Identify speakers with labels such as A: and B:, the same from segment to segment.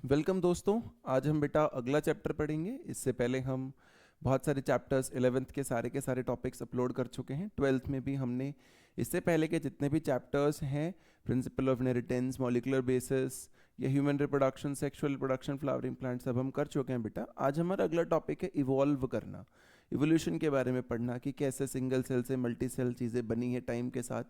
A: Welcome दोस्तों। आज हम बेटा अगला चैप्टर पढ़ेंगे। इससे पहले हम बहुत सारे चैप्टर्स 11th के सारे टॉपिक्स अपलोड कर चुके हैं। 12th में भी हमने इससे पहले के जितने भी चैप्टर्स हैं, principle of inheritance, molecular basis, या human reproduction, sexual reproduction, flowering plant, सब हम कर चुके हैं बेटा। आज हमारा अगला टॉपिक है इवॉल्व करना, इवोल्यूशन के बारे में पढ़ना कि कैसे सिंगल सेल से मल्टी सेल चीज़ें बनी है टाइम के साथ,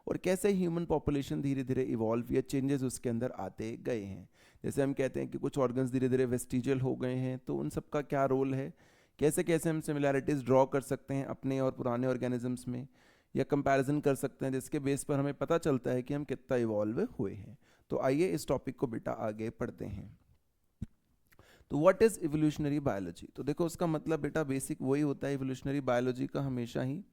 A: और कैसे ह्यूमन पॉपुलेशन धीरे धीरे इवॉल्व या चेंजेस उसके अंदर आते गए हैं। जैसे हम कहते हैं कि कुछ ऑर्गन्स धीरे धीरे वेस्टिजियल हो गए हैं, तो उन सब का क्या रोल है, कैसे कैसे हम सिमिलैरिटीज़ ड्रॉ कर सकते हैं अपने और पुराने ऑर्गेनिजम्स में, या कंपैरिजन कर सकते हैं जिसके बेस पर हमें पता चलता है कि हम कितना इवॉल्व हुए हैं। तो आइए इस टॉपिक को बेटा आगे पढ़ते हैं। तो व्हाट इज इवोल्यूशनरी बायोलॉजी? तो देखो उसका मतलब बेटा बेसिक वही होता है इवोल्यूशनरी बायोलॉजी का हमेशा ही,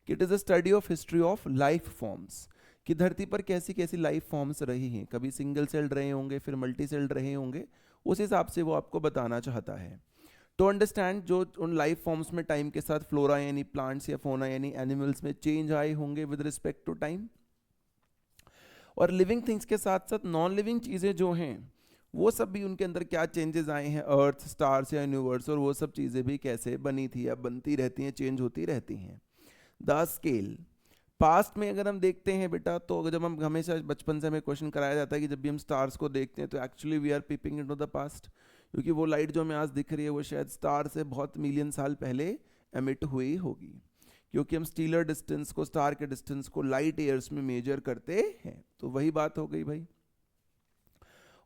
A: कि it is a study of history of life forms, कि धरती पर कैसी कैसी लाइफ फॉर्म्स रही हैं। कभी सिंगल सेल्ड रहे होंगे, फिर मल्टी सेल्ड रहे होंगे, उस हिसाब से वो आपको बताना चाहता है। टू अंडरस्टैंड जो उन लाइफ फॉर्म्स में टाइम के साथ फ्लोरा यानी प्लांट्स या फोना यानी एनिमल्स में चेंज आए होंगे विद रिस्पेक्ट टू टाइम, और लिविंग थिंग्स के साथ साथ नॉन लिविंग चीज़ें जो हैं वो सब भी उनके अंदर क्या चेंजेस आए हैं, अर्थ, स्टार्स या यूनिवर्स, और वो सब चीज़ें भी कैसे बनी थी या बनती रहती हैं, चेंज होती रहती हैं। द स्केल, पास्ट में अगर हम देखते हैं बेटा, तो अगर जब हम हमेशा बचपन से हमें क्वेश्चन कराया जाता है कि जब भी हम स्टार्स को देखते हैं तो actually we are peeping into the past, क्योंकि वो लाइट जो हमें आज दिख रही है वो शायद स्टार से बहुत मिलियन साल पहले एमिट हुई होगी, क्योंकि हम स्टीलर डिस्टेंस को, स्टार के डिस्टेंस को लाइट ईयर्स में मेजर करते हैं। तो वही बात हो गई भाई।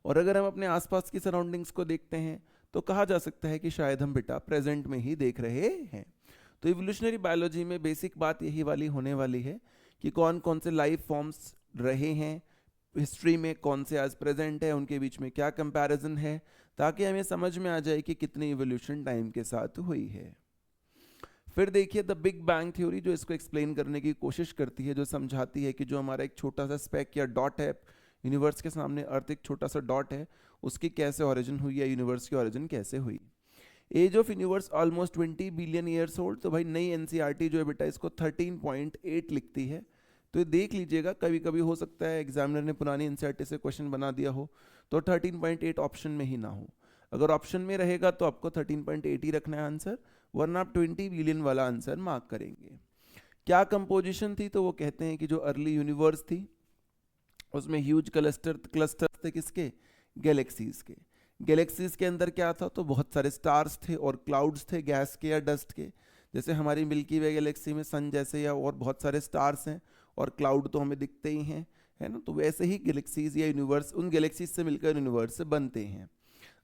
A: और अगर हम अपने आसपास की सराउंडिंग्स को देखते हैं तो कहा जा सकता है कि शायद हम बेटा प्रेजेंट में ही देख रहे हैं। तो इवोल्यूशनरी बायोलॉजी में बेसिक बात यही वाली होने वाली है कि कौन कौन से लाइफ फॉर्म्स रहे हैं हिस्ट्री में, कौन से आज प्रेजेंट है, उनके बीच में क्या कंपैरिजन है, ताकि हमें समझ में आ जाए कि कितनी इवोल्यूशन टाइम के साथ हुई है। फिर देखिए द बिग बैंग थ्योरी, जो इसको एक्सप्लेन करने की कोशिश करती है, जो समझाती है कि जो हमारा एक छोटा सा स्पेक या डॉट है यूनिवर्स के सामने, अर्थ एक छोटा सा डॉट है, उसकी कैसे ओरिजिन हुई या यूनिवर्स की ओरिजिन कैसे हुई। Age of universe almost 20 billion years old. तो भाई नई एनसीईआरटी जो है बेटा इसको 13.8 लिखती है। तो ये देख लीजिएगा, कभी कभी हो सकता है एग्जामिनर ने पुरानी एनसीईआरटी से क्वेश्चन बना दिया हो तो 13.8 ऑप्शन में ही ना हो। अगर ऑप्शन में रहेगा तो आपको 13.8 ही रखना है आंसर, वरना आप 20 बिलियन वाला आंसर मार्क करेंगे। क्या कंपोजिशन थी? तो वो कहते हैं कि जो अर्ली यूनिवर्स थी उसमें ह्यूज क्लस्टर थे किसके? गैलेक्सीज के। गैलेक्सीज के अंदर क्या था? तो बहुत सारे स्टार्स थे और क्लाउड्स थे, गैस के या डस्ट के। जैसे हमारी मिल्की वे गैलेक्सी में सन जैसे या और बहुत सारे स्टार्स हैं, और क्लाउड तो हमें दिखते ही हैं, है ना। तो वैसे ही गैलेक्सीज या यूनिवर्स उन गैलेक्सीज से मिलकर यूनिवर्स बनते हैं।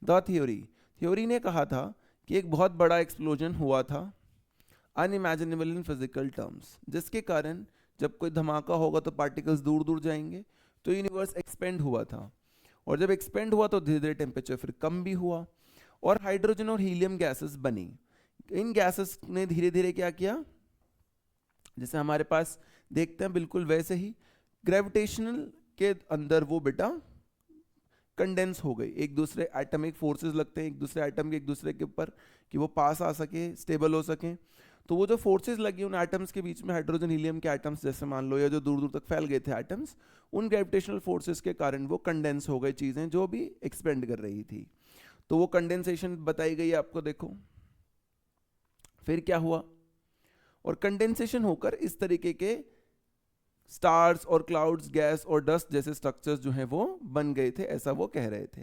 A: द थ्योरी, थ्योरी ने कहा था कि एक बहुत बड़ा एक्सप्लोजन हुआ था, अनइमेजिनेबल इन फिजिकल टर्म्स, जिसके कारण जब कोई धमाका होगा तो पार्टिकल्स दूर दूर जाएंगे। तो यूनिवर्स एक्सपेंड हुआ था, और जब एक्सपेंड हुआ तो धीरे धीरे टेम्परेचर फिर कम भी हुआ, और हाइड्रोजन और हीलियम गैसेस बनी। इन गैसेस ने धीरे धीरे क्या किया, जैसे हमारे पास देखते हैं बिल्कुल वैसे ही ग्रेविटेशनल के अंदर वो बेटा कंडेंस हो गई। एक दूसरे एटमिक फोर्सेस लगते हैं एक दूसरे एटम के एक दूसरे के ऊपर, कि वो पास आ सके, स्टेबल हो सके। तो वो जो फोर्सेस लगी उन एटम्स के बीच में, हाइड्रोजन हीलियम के एटम्स जैसे मान लो, या जो दूर दूर तक फैल गए थे एटम्स, उन ग्रेविटेशनल फोर्सेस के कारण वो कंडेंस हो गई चीज़ें जो भी एक्सपेंड कर रही थी। तो वो कंडेंसेशन बताई गई आपको, देखो फिर क्या हुआ, और कंडेंसेशन होकर इस तरीके के स्टार्स और क्लाउड्स, गैस और डस्ट जैसे स्ट्रक्चर्स जो हैं वो बन गए थे, ऐसा वो कह रहे थे।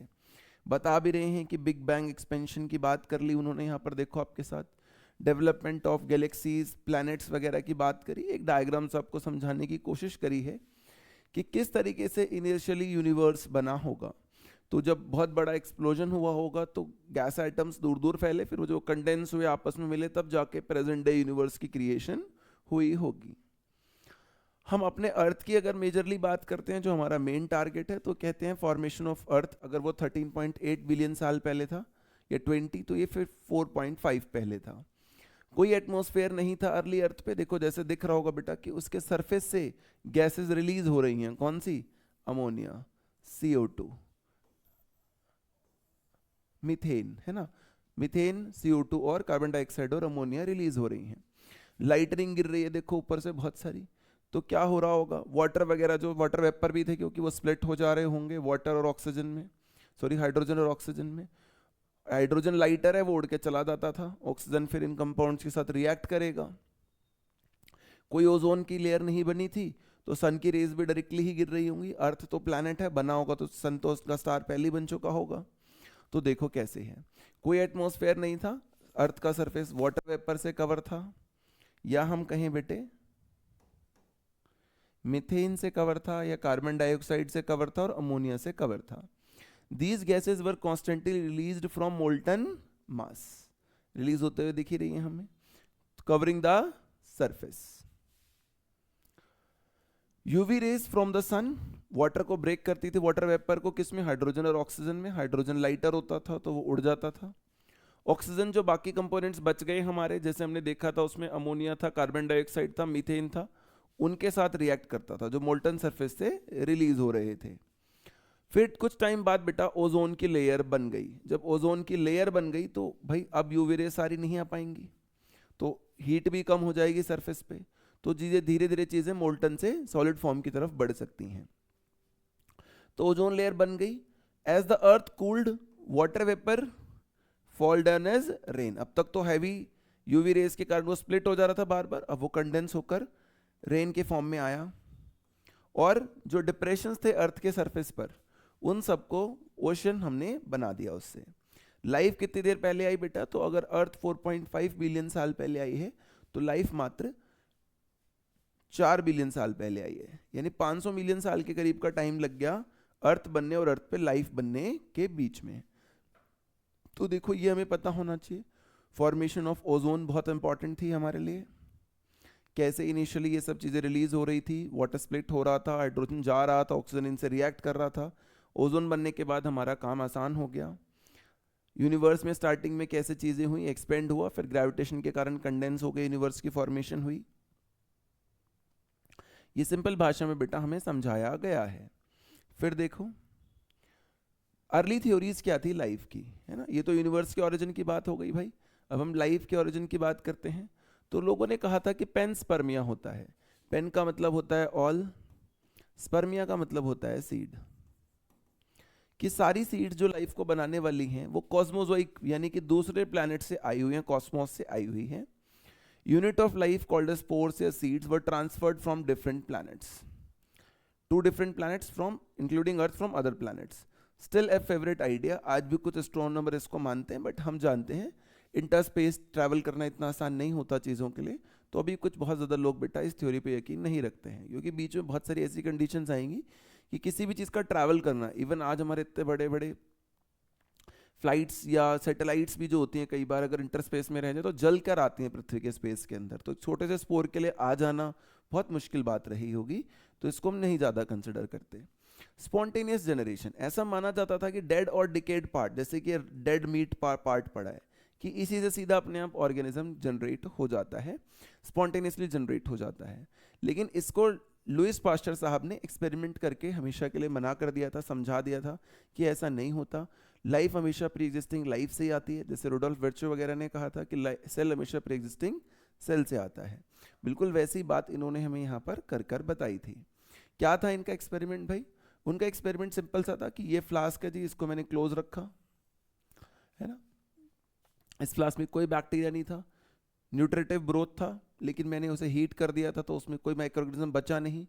A: बता भी रहे हैं कि बिग बैंग एक्सपेंशन की बात कर ली उन्होंने यहाँ पर, देखो आपके साथ डेवलपमेंट ऑफ गैलेक्सीज, प्लैनेट्स वगैरह की बात करी, एक डायग्राम से आपको समझाने की कोशिश करी है कि किस तरीके से इनिशियली यूनिवर्स बना होगा। तो जब बहुत बड़ा एक्सप्लोजन हुआ होगा तो गैस आइटम्स दूर दूर फैले, फिर वो जो कंडेंस हुए आपस में मिले, तब जाके प्रेजेंट डे यूनिवर्स की क्रिएशन हुई होगी। हम अपने अर्थ की अगर मेजरली बात करते हैं, जो हमारा मेन टारगेट है, तो कहते हैं फॉर्मेशन ऑफ अर्थ, अगर वो 13.8 बिलियन साल पहले था या 20, तो ये फिर 4.5 पहले था। कोई एटमॉस्फेयर नहीं था अर्ली अर्थ पे। देखो जैसे दिख रहा होगा बेटा कि उसके सरफेस से गैसेस रिलीज हो रही हैं, कौन सी? अमोनिया, CO2, मीथेन, है ना। मीथेन, CO2 और कार्बन डाइऑक्साइड और अमोनिया रिलीज हो रही हैं। लाइटनिंग गिर रही है देखो ऊपर से बहुत सारी। तो क्या हो रहा होगा, वाटर वगैरह, जो वाटर वेपर भी थे क्योंकि वो स्प्लिट हो जा रहे होंगे वाटर और ऑक्सीजन में, सॉरी हाइड्रोजन और ऑक्सीजन में। हाइड्रोजन लाइटर है, वो उड़ के चला जाता था, ऑक्सीजन फिर इन कंपाउंड्स के साथ रिएक्ट करेगा। कोई ओजोन की लेयर नहीं बनी थी तो सन की रेज भी डायरेक्टली ही गिर रही होंगी। अर्थ तो प्लैनेट है, बना होगा तो सन तो उसका स्टार पहले ही बन चुका होगा। तो देखो कैसे है, कोई एटमॉस्फेयर नहीं था, अर्थ का सरफेस वाटर वेपर से कवर था, या हम कहें बेटे मीथेन से कवर था, या कार्बन डाइऑक्साइड से कवर था, और अमोनिया से कवर था। These gases were constantly released from molten mass, release होते हुए दिख ही रही है हमें, covering the surface. UV rays from the sun water को ब्रेक करती थी, वाटर वेपर को, किसमें, हाइड्रोजन और ऑक्सीजन में। हाइड्रोजन लाइटर होता था तो वो उड़ जाता था। ऑक्सीजन जो बाकी कंपोनेंट्स बच गए हमारे, जैसे हमने देखा था उसमें अमोनिया था, कार्बन डाइऑक्साइड था, मीथेन था, उनके साथ रिएक्ट करता था जो मोल्टन सरफेस से रिलीज हो रहे थे। फिर कुछ टाइम बाद बेटा ओजोन की लेयर बन गई। जब ओजोन की लेयर बन गई तो भाई अब यूवी रे सारी नहीं आ पाएंगी, तो हीट भी कम हो जाएगी सरफेस पे, तो चीजें धीरे धीरे चीजें मोल्टन से सॉलिड फॉर्म की तरफ बढ़ सकती हैं। तो ओजोन लेयर बन गई। As the earth cooled water vapour fall down as rain. अब तक तो हैवी यूवी रेस के कारण वो स्प्लिट हो जा रहा था बार बार, अब वो कंडेंस होकर रेन के फॉर्म में आया। और जो डिप्रेशंस थे अर्थ के सरफेस पर, उन सबको ओशन हमने बना दिया उससे। लाइफ कितनी देर पहले आई बेटा, तो अगर अर्थ 4.5 बिलियन साल पहले आई है तो लाइफ मात्र 4 बिलियन साल पहले आई है, यानी 500 मिलियन साल के करीब का टाइम लग गया अर्थ बनने और अर्थ पे लाइफ बनने के बीच में। तो देखो ये हमें पता होना चाहिए। फॉर्मेशन ऑफ ओजोन बहुत इंपॉर्टेंट थी हमारे लिए, कैसे इनिशियली ये सब चीज़ें रिलीज हो रही थी, वाटर स्प्लिट हो रहा था, हाइड्रोजन जा रहा था, ऑक्सीजन इनसे रिएक्ट कर रहा था। ओजोन बनने के बाद हमारा काम आसान हो गया। यूनिवर्स में स्टार्टिंग में कैसे चीज़ें हुई, एक्सपेंड हुआ, फिर ग्रेविटेशन के कारण कंडेंस हो गए, यूनिवर्स की फॉर्मेशन हुई। ये सिंपल भाषा में बेटा हमें समझाया गया है। फिर देखो अर्ली थ्योरीज क्या थी लाइफ की, है ना। ये तो यूनिवर्स के ओरिजिन की बात हो गई भाई, अब हम लाइफ के ओरिजिन की बात करते हैं। तो लोगों ने कहा था कि पेन स्पर्मिया होता है। पेन का मतलब होता है ऑल, स्पर्मिया का मतलब होता है सीड। कि सारी सीड्स जो लाइफ को बनाने वाली हैं वो कॉस्मोजोइक यानी कि दूसरे प्लैनेट से आई हुई हैं, कॉस्मोस से आई हुई हैं। Unit of life called as spores या seeds were transferred from different planets to different planets from including earth from other planets. Still a favourite idea, आज भी कुछ एस्ट्रोनॉमर इसको मानते हैं, बट हम जानते हैं इंटरस्पेस ट्रैवल करना इतना आसान नहीं होता चीज़ों के लिए। तो अभी कुछ बहुत ज़्यादा लोग बेटा इस थ्योरी पे यकीन नहीं रखते हैं, क्योंकि बीच में बहुत सारी ऐसी कंडीशंस आएंगी कि किसी भी चीज़ का ट्रैवल करना, इवन आज हमारे इतने बड़े बड़े फ्लाइट्स या सैटेलाइट्स भी जो होती हैं, कई बार अगर इंटरस्पेस में रह जाए तो जल कर आती हैं पृथ्वी के स्पेस के अंदर, तो छोटे से स्पोर के लिए आ जाना बहुत मुश्किल बात रही होगी, तो इसको हम नहीं ज़्यादा कंसिडर करते। स्पॉन्टेनियस जनरेशन, ऐसा माना जाता था कि डेड और डिकेड पार्ट, जैसे कि डेड मीट पार्ट पड़ा है, कि इसी से सीधा अपने आप ऑर्गेनिज्म जनरेट हो जाता है, स्पॉन्टेनियसली जनरेट हो जाता है। लेकिन इसको लुइस पास्चर साहब ने एक्सपेरिमेंट करके हमेशा के लिए मना कर दिया था, समझा दिया था कि ऐसा नहीं होता, लाइफ हमेशा प्री एग्जिस्टिंग लाइफ से ही आती है। जैसे रुडोल्फ वर्चो वगैरह ने कहा था कि सेल हमेशा प्री एग्जिस्टिंग सेल से आता है, बिल्कुल वैसी बात इन्होंने हमें यहाँ पर कर कर बताई थी। क्या था इनका एक्सपेरिमेंट भाई? उनका एक्सपेरिमेंट सिंपल सा था कि ये फ्लास्क है जी, इसको मैंने क्लोज रखा है ना, इस फ्लास्क में कोई बैक्टीरिया नहीं था, न्यूट्रिटिव ब्रोथ था, लेकिन मैंने उसे हीट कर दिया था तो उसमें कोई माइक्रोऑर्गेनिज्म बचा नहीं,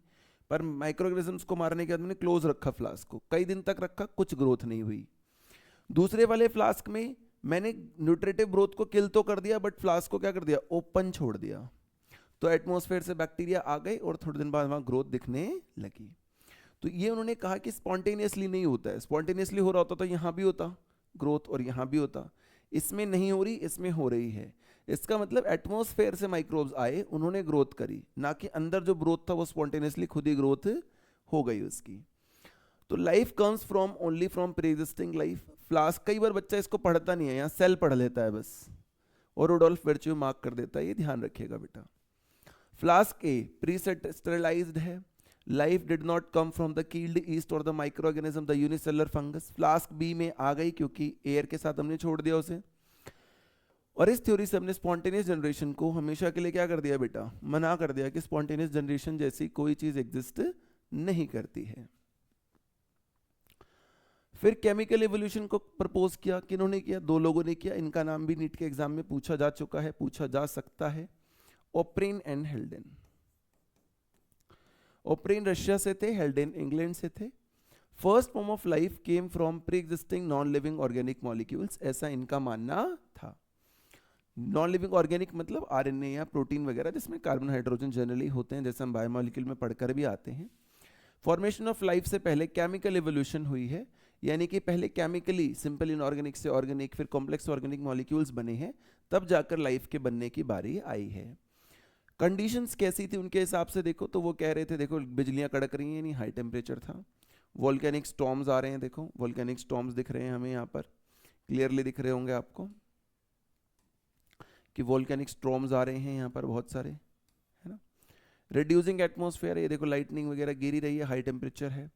A: पर माइक्रोऑर्गेनिज्म्स को मारने के बाद मैंने क्लोज रखा फ्लास्क को, कई दिन तक रखा, कुछ ग्रोथ नहीं हुई। दूसरे वाले फ्लास्क में मैंने न्यूट्रिटिव ब्रोथ को किल तो कर दिया, बट फ्लास्क को क्या कर दिया, ओपन छोड़ दिया, तो एटमॉस्फेयर से बैक्टीरिया आ गए और थोड़े दिन बाद वहाँ ग्रोथ दिखने लगी। तो ये उन्होंने कहा कि स्पॉन्टेनियसली नहीं होता है, स्पॉन्टेनियसली हो रहा होता तो यहाँ भी होता ग्रोथ और यहाँ भी होता, इसमें नहीं हो रही, इसमें हो रही है। इसका मतलब एटमॉस्फेयर से माइक्रोब्स आए, उन्होंने ग्रोथ करी, ना कि अंदर जो ग्रोथ था वो स्पॉन्टेनियसली खुद ही ग्रोथ हो गई उसकी। तो life comes from only from pre existing life. Flask, कई बार बच्चा इसको पढ़ता नहीं है, यहाँ सेल पढ़ लेता है बस, और रुडोल्फ वर्च्यू मार्क कर देता है, ये ध्यान रखिएगा बेटा। फ्लास्क ए प्री स्टेरिलाइज्ड है, life did not come from the killed yeast और the microorganism the unicellular fungus. Flask B में आ गई क्योंकि एयर के साथ हमने छोड़ दिया उसे, और इस थ्योरी से हमने स्पॉन्टेनियस जनरेशन को हमेशा के लिए क्या कर दिया बेटा, मना कर दिया कि स्पॉन्टेनियस जनरेशन जैसी कोई चीज एग्जिस्ट नहीं करती है। फिर केमिकल एवोल्यूशन को प्रपोज किया, किन्होंने किया? दो लोगों ने किया, इनका नाम भी नीट के एग्जाम में पूछा जा चुका है, पूछा जा सकता है, ओप्रिन एंड हेल्डेन। ओप्रिन रशिया से थे, हेल्डेन इंग्लैंड से थे। First form of life came from pre existing non living organic molecules, ऐसा इनका मानना था। नॉन लिविंग ऑर्गेनिक मतलब आरएनए या प्रोटीन वगैरह जिसमें कार्बन हाइड्रोजन जनरली होते हैं, जैसे हम बायोमॉलिक्यूल में पढ़कर भी आते हैं। फॉर्मेशन ऑफ लाइफ से पहले केमिकल एवोल्यूशन हुई है, यानी कि पहले केमिकली सिंपल इनऑर्गेनिक से ऑर्गेनिक, फिर कॉम्प्लेक्स ऑर्गेनिक मॉलिक्यूल्स बने हैं, तब जाकर लाइफ के बनने की बारी आई है। कंडीशंस कैसी थी उनके हिसाब से देखो तो वो कह रहे थे, देखो बिजलियां कड़क रही हैं, यानी हाई टेम्परेचर था। वोल्केनिक स्टॉर्म्स आ रहे हैं, देखो वोल्केनिक स्टॉर्म्स दिख रहे हैं हमें यहाँ पर, क्लियरली दिख रहे होंगे आपको कि वोल्केनिक स्टॉर्म्स आ रहे हैं यहाँ पर बहुत सारे, है ना। रिड्यूसिंग एटमॉस्फेयर, ये देखो लाइटनिंग वगैरह गिरी रही है, हाई टेम्परेचर है।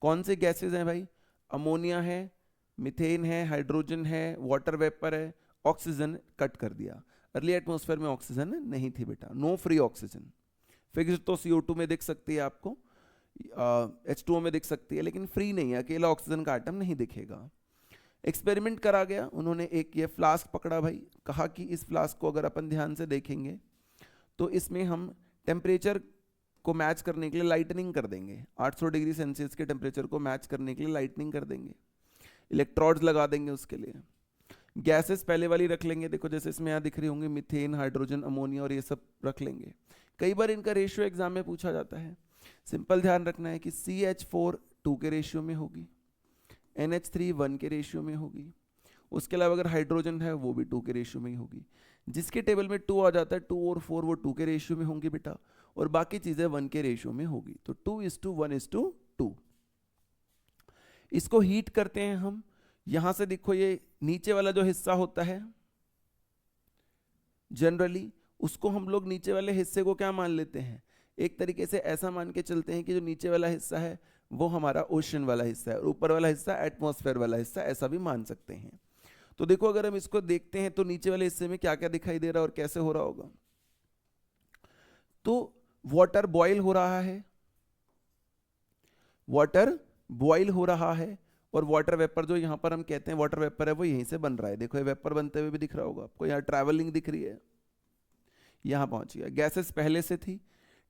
A: कौन से गैसेज हैं भाई? अमोनिया है, मीथेन है, हाइड्रोजन है, वाटर वेपर है, ऑक्सीजन कट कर दिया। अर्ली एटमॉस्फेयर में ऑक्सीजन नहीं थी बेटा, नो फ्री ऑक्सीजन। फिक्स्ड तो CO2 में दिख सकती है आपको, H2O में दिख सकती है, लेकिन फ्री नहीं है, अकेला ऑक्सीजन का आइटम नहीं दिखेगा। एक्सपेरिमेंट करा गया, उन्होंने एक ये फ्लास्क पकड़ा भाई, कहा कि इस फ्लास्क को अगर अपन ध्यान से देखेंगे तो इसमें हम टेम्परेचर को मैच करने के लिए लाइटनिंग कर देंगे, 800 डिग्री सेल्सियस के टेम्परेचर को मैच करने के लिए लाइटनिंग कर देंगे, इलेक्ट्रोड्स लगा देंगे उसके लिए। गैसेस पहले वाली रख लेंगे, देखो जैसे इसमें यहाँ दिख रही होंगी, मीथेन, हाइड्रोजन, अमोनिया और ये सब रख लेंगे। कई बार इनका रेशियो एग्जाम में पूछा जाता है, सिंपल ध्यान रखना है कि CH4 2 के रेशियो में होगी, NH3 1 के रेशियो में होगी, उसके अलावा अगर हाइड्रोजन है वो भी 2 के रेशियो में ही होगी। जिसके टेबल में 2 आ जाता है, 2 और 4 वो 2 के रेशियो में होंगी बेटा, और बाकी चीजें 1 के रेशियो में होगी, तो 2:1:2। इसको हीट करते हैं हम, यहां से देखो ये नीचे वाला जो हिस्सा होता है जनरली, उसको हम लोग नीचे वाले हिस्से को क्या मान लेते हैं? एक तरीके से ऐसा मान के चलते हैं कि जो नीचे वाला हिस्सा है वो हमारा ओशन वाला हिस्सा है और ऊपर वाला हिस्सा एटमॉस्फेयर वाला हिस्सा, ऐसा भी मान सकते हैं। तो देखो अगर हम इसको देखते हैं तो नीचे वाले हिस्से में क्या क्या दिखाई दे रहा है और कैसे हो रहा होगा। तो वाटर बॉयल हो रहा है, वाटर बॉयल हो रहा है, और वाटर वेपर जो यहाँ पर हम कहते हैं वाटर वेपर है वो यहीं से बन रहा है, देखो ये वेपर बनते हुए भी दिख रहा होगा आपको, यहाँ ट्रैवलिंग दिख रही है, यहाँ पहुंच गया। गैसेस पहले से थी,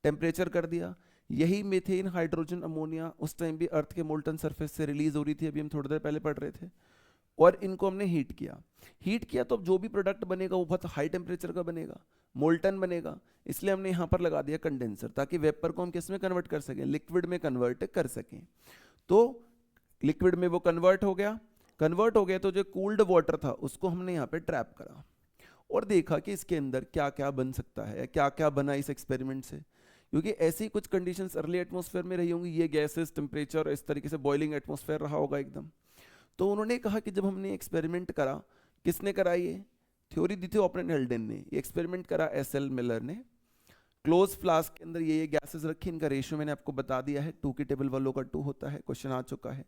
A: टेम्परेचर कर दिया, यही मीथेन, हाइड्रोजन, अमोनिया उस टाइम भी अर्थ के मोल्टन सरफेस से रिलीज हो रही थी, अभी हम थोड़ी देर पहले पढ़ रहे थे, और इनको हमने हीट किया। हीट किया तो जो भी प्रोडक्ट बनेगा वो बहुत हाई टेम्परेचर का बनेगा, मोल्टन बनेगा, इसलिए हमने यहाँ पर लगा दिया कंडेंसर, ताकि वेपर को हम किस में कन्वर्ट कर सकें? लिक्विड में कन्वर्ट कर सकें। तो लिक्विड में वो कन्वर्ट हो गया, कन्वर्ट हो गया तो जो कूल्ड वाटर था उसको हमने यहाँ पे ट्रैप करा और देखा कि इसके अंदर क्या क्या बन सकता है, क्या क्या बना इस एक्सपेरिमेंट से, क्योंकि ऐसी कुछ कंडीशंस अर्ली एटमॉस्फेयर में रही होंगी, ये गैसेस, टेम्परेचर, इस तरीके से बॉइलिंग एटमॉस्फेयर रहा होगा एकदम। तो उन्होंने कहा कि जब हमने एक्सपेरिमेंट करा, किसने करा ये? थ्योरी दी थी ओप्रिन हेल्डेन ने, ये एक्सपेरिमेंट करा SL मिलर ने। क्लोज फ्लास्क के अंदर ये गैसेस रखी, इनका रेशियो मैंने आपको बता दिया है, 2 की टेबल वालों का 2 होता है, क्वेश्चन आ चुका है।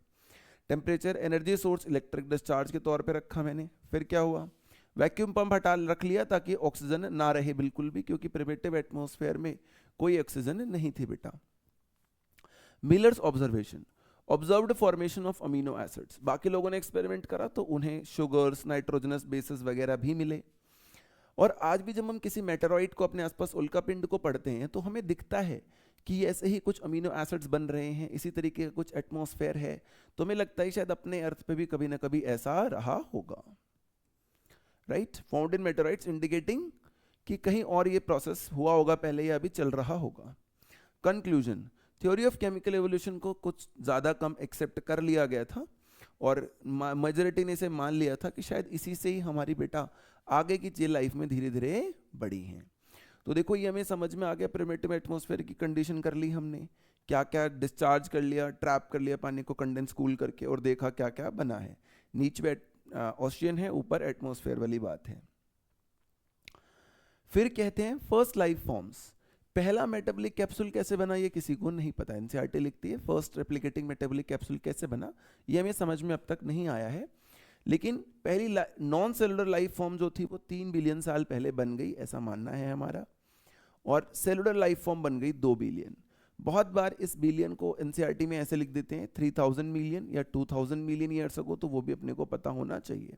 A: Temperature, energy source electric discharge के तौर पे रखा मैंने। फिर क्या हुआ? वैक्यूम पंप हटा रख लिया ताकि ऑक्सीजन ना रहे बिल्कुल भी, क्योंकि प्रिमिटिव एटमॉस्फेयर में कोई ऑक्सीजन नहीं थी बेटा। Millers observation, observed formation of amino acids, बाकी लोगों ने एक्सपेरिमेंट करा तो उन्हें शुगर्स, नाइट्रोजनस बेसिस वगैरह भी मिले। और आज भी जब हम किसी मेटेरॉइड को अपने आसपास उल्कापिंड को पढ़ते हैं तो हमें दिखता है कि ऐसे ही कुछ अमीनो एसिड्स बन रहे हैं, इसी तरीके का कुछ एटमॉस्फेयर है, तो हमें लगता है शायद अपने अर्थ पे भी कभी ना कभी ऐसा रहा होगा, right? Found in meteoroids indicating कि कहीं और ये प्रोसेस हुआ होगा पहले या अभी चल रहा होगा। Conclusion, theory of chemical evolution को कुछ ज़्यादा कम एक्सेप्ट कर लिया गया था और मेजॉरिटी ने इसे मान लिया था कि शायद इसी से ही हमारी बेटा आगे की चीज लाइफ में धीरे धीरे बढ़ी हैं। तो देखो ये हमें समझ में आ गया, प्रिमिटिव एटमॉस्फेयर की कंडीशन कर ली हमने, क्या क्या डिस्चार्ज कर लिया, ट्रैप कर लिया पानी को कंडेंस कूल करके, और देखा क्या क्या बना है। नीचे ओशियन है, ऊपर एटमॉस्फेयर वाली बात है। फिर कहते हैं फर्स्ट लाइफ फॉर्म्स, पहला मेटाबॉलिक कैप्सूल कैसे बना ये किसी को नहीं पता। एनसीईआरटी लिखती है फर्स्ट रेप्लिकेटिंग मेटाबॉलिक कैप्सूल कैसे बना, ये हमें समझ में अब तक नहीं आया है। लेकिन पहली नॉन सेलुलर लाइफ फॉर्म जो थी वो 3 बिलियन साल पहले बन गई, ऐसा मानना है हमारा, और सेलुलर लाइफ फॉर्म बन गई 2 बिलियन। बहुत बार इस बिलियन को एनसीईआरटी में ऐसे लिख देते हैं 3000 मिलियन या 2000 मिलियन ईयर्स अगो, तो वो भी अपने को पता होना चाहिए।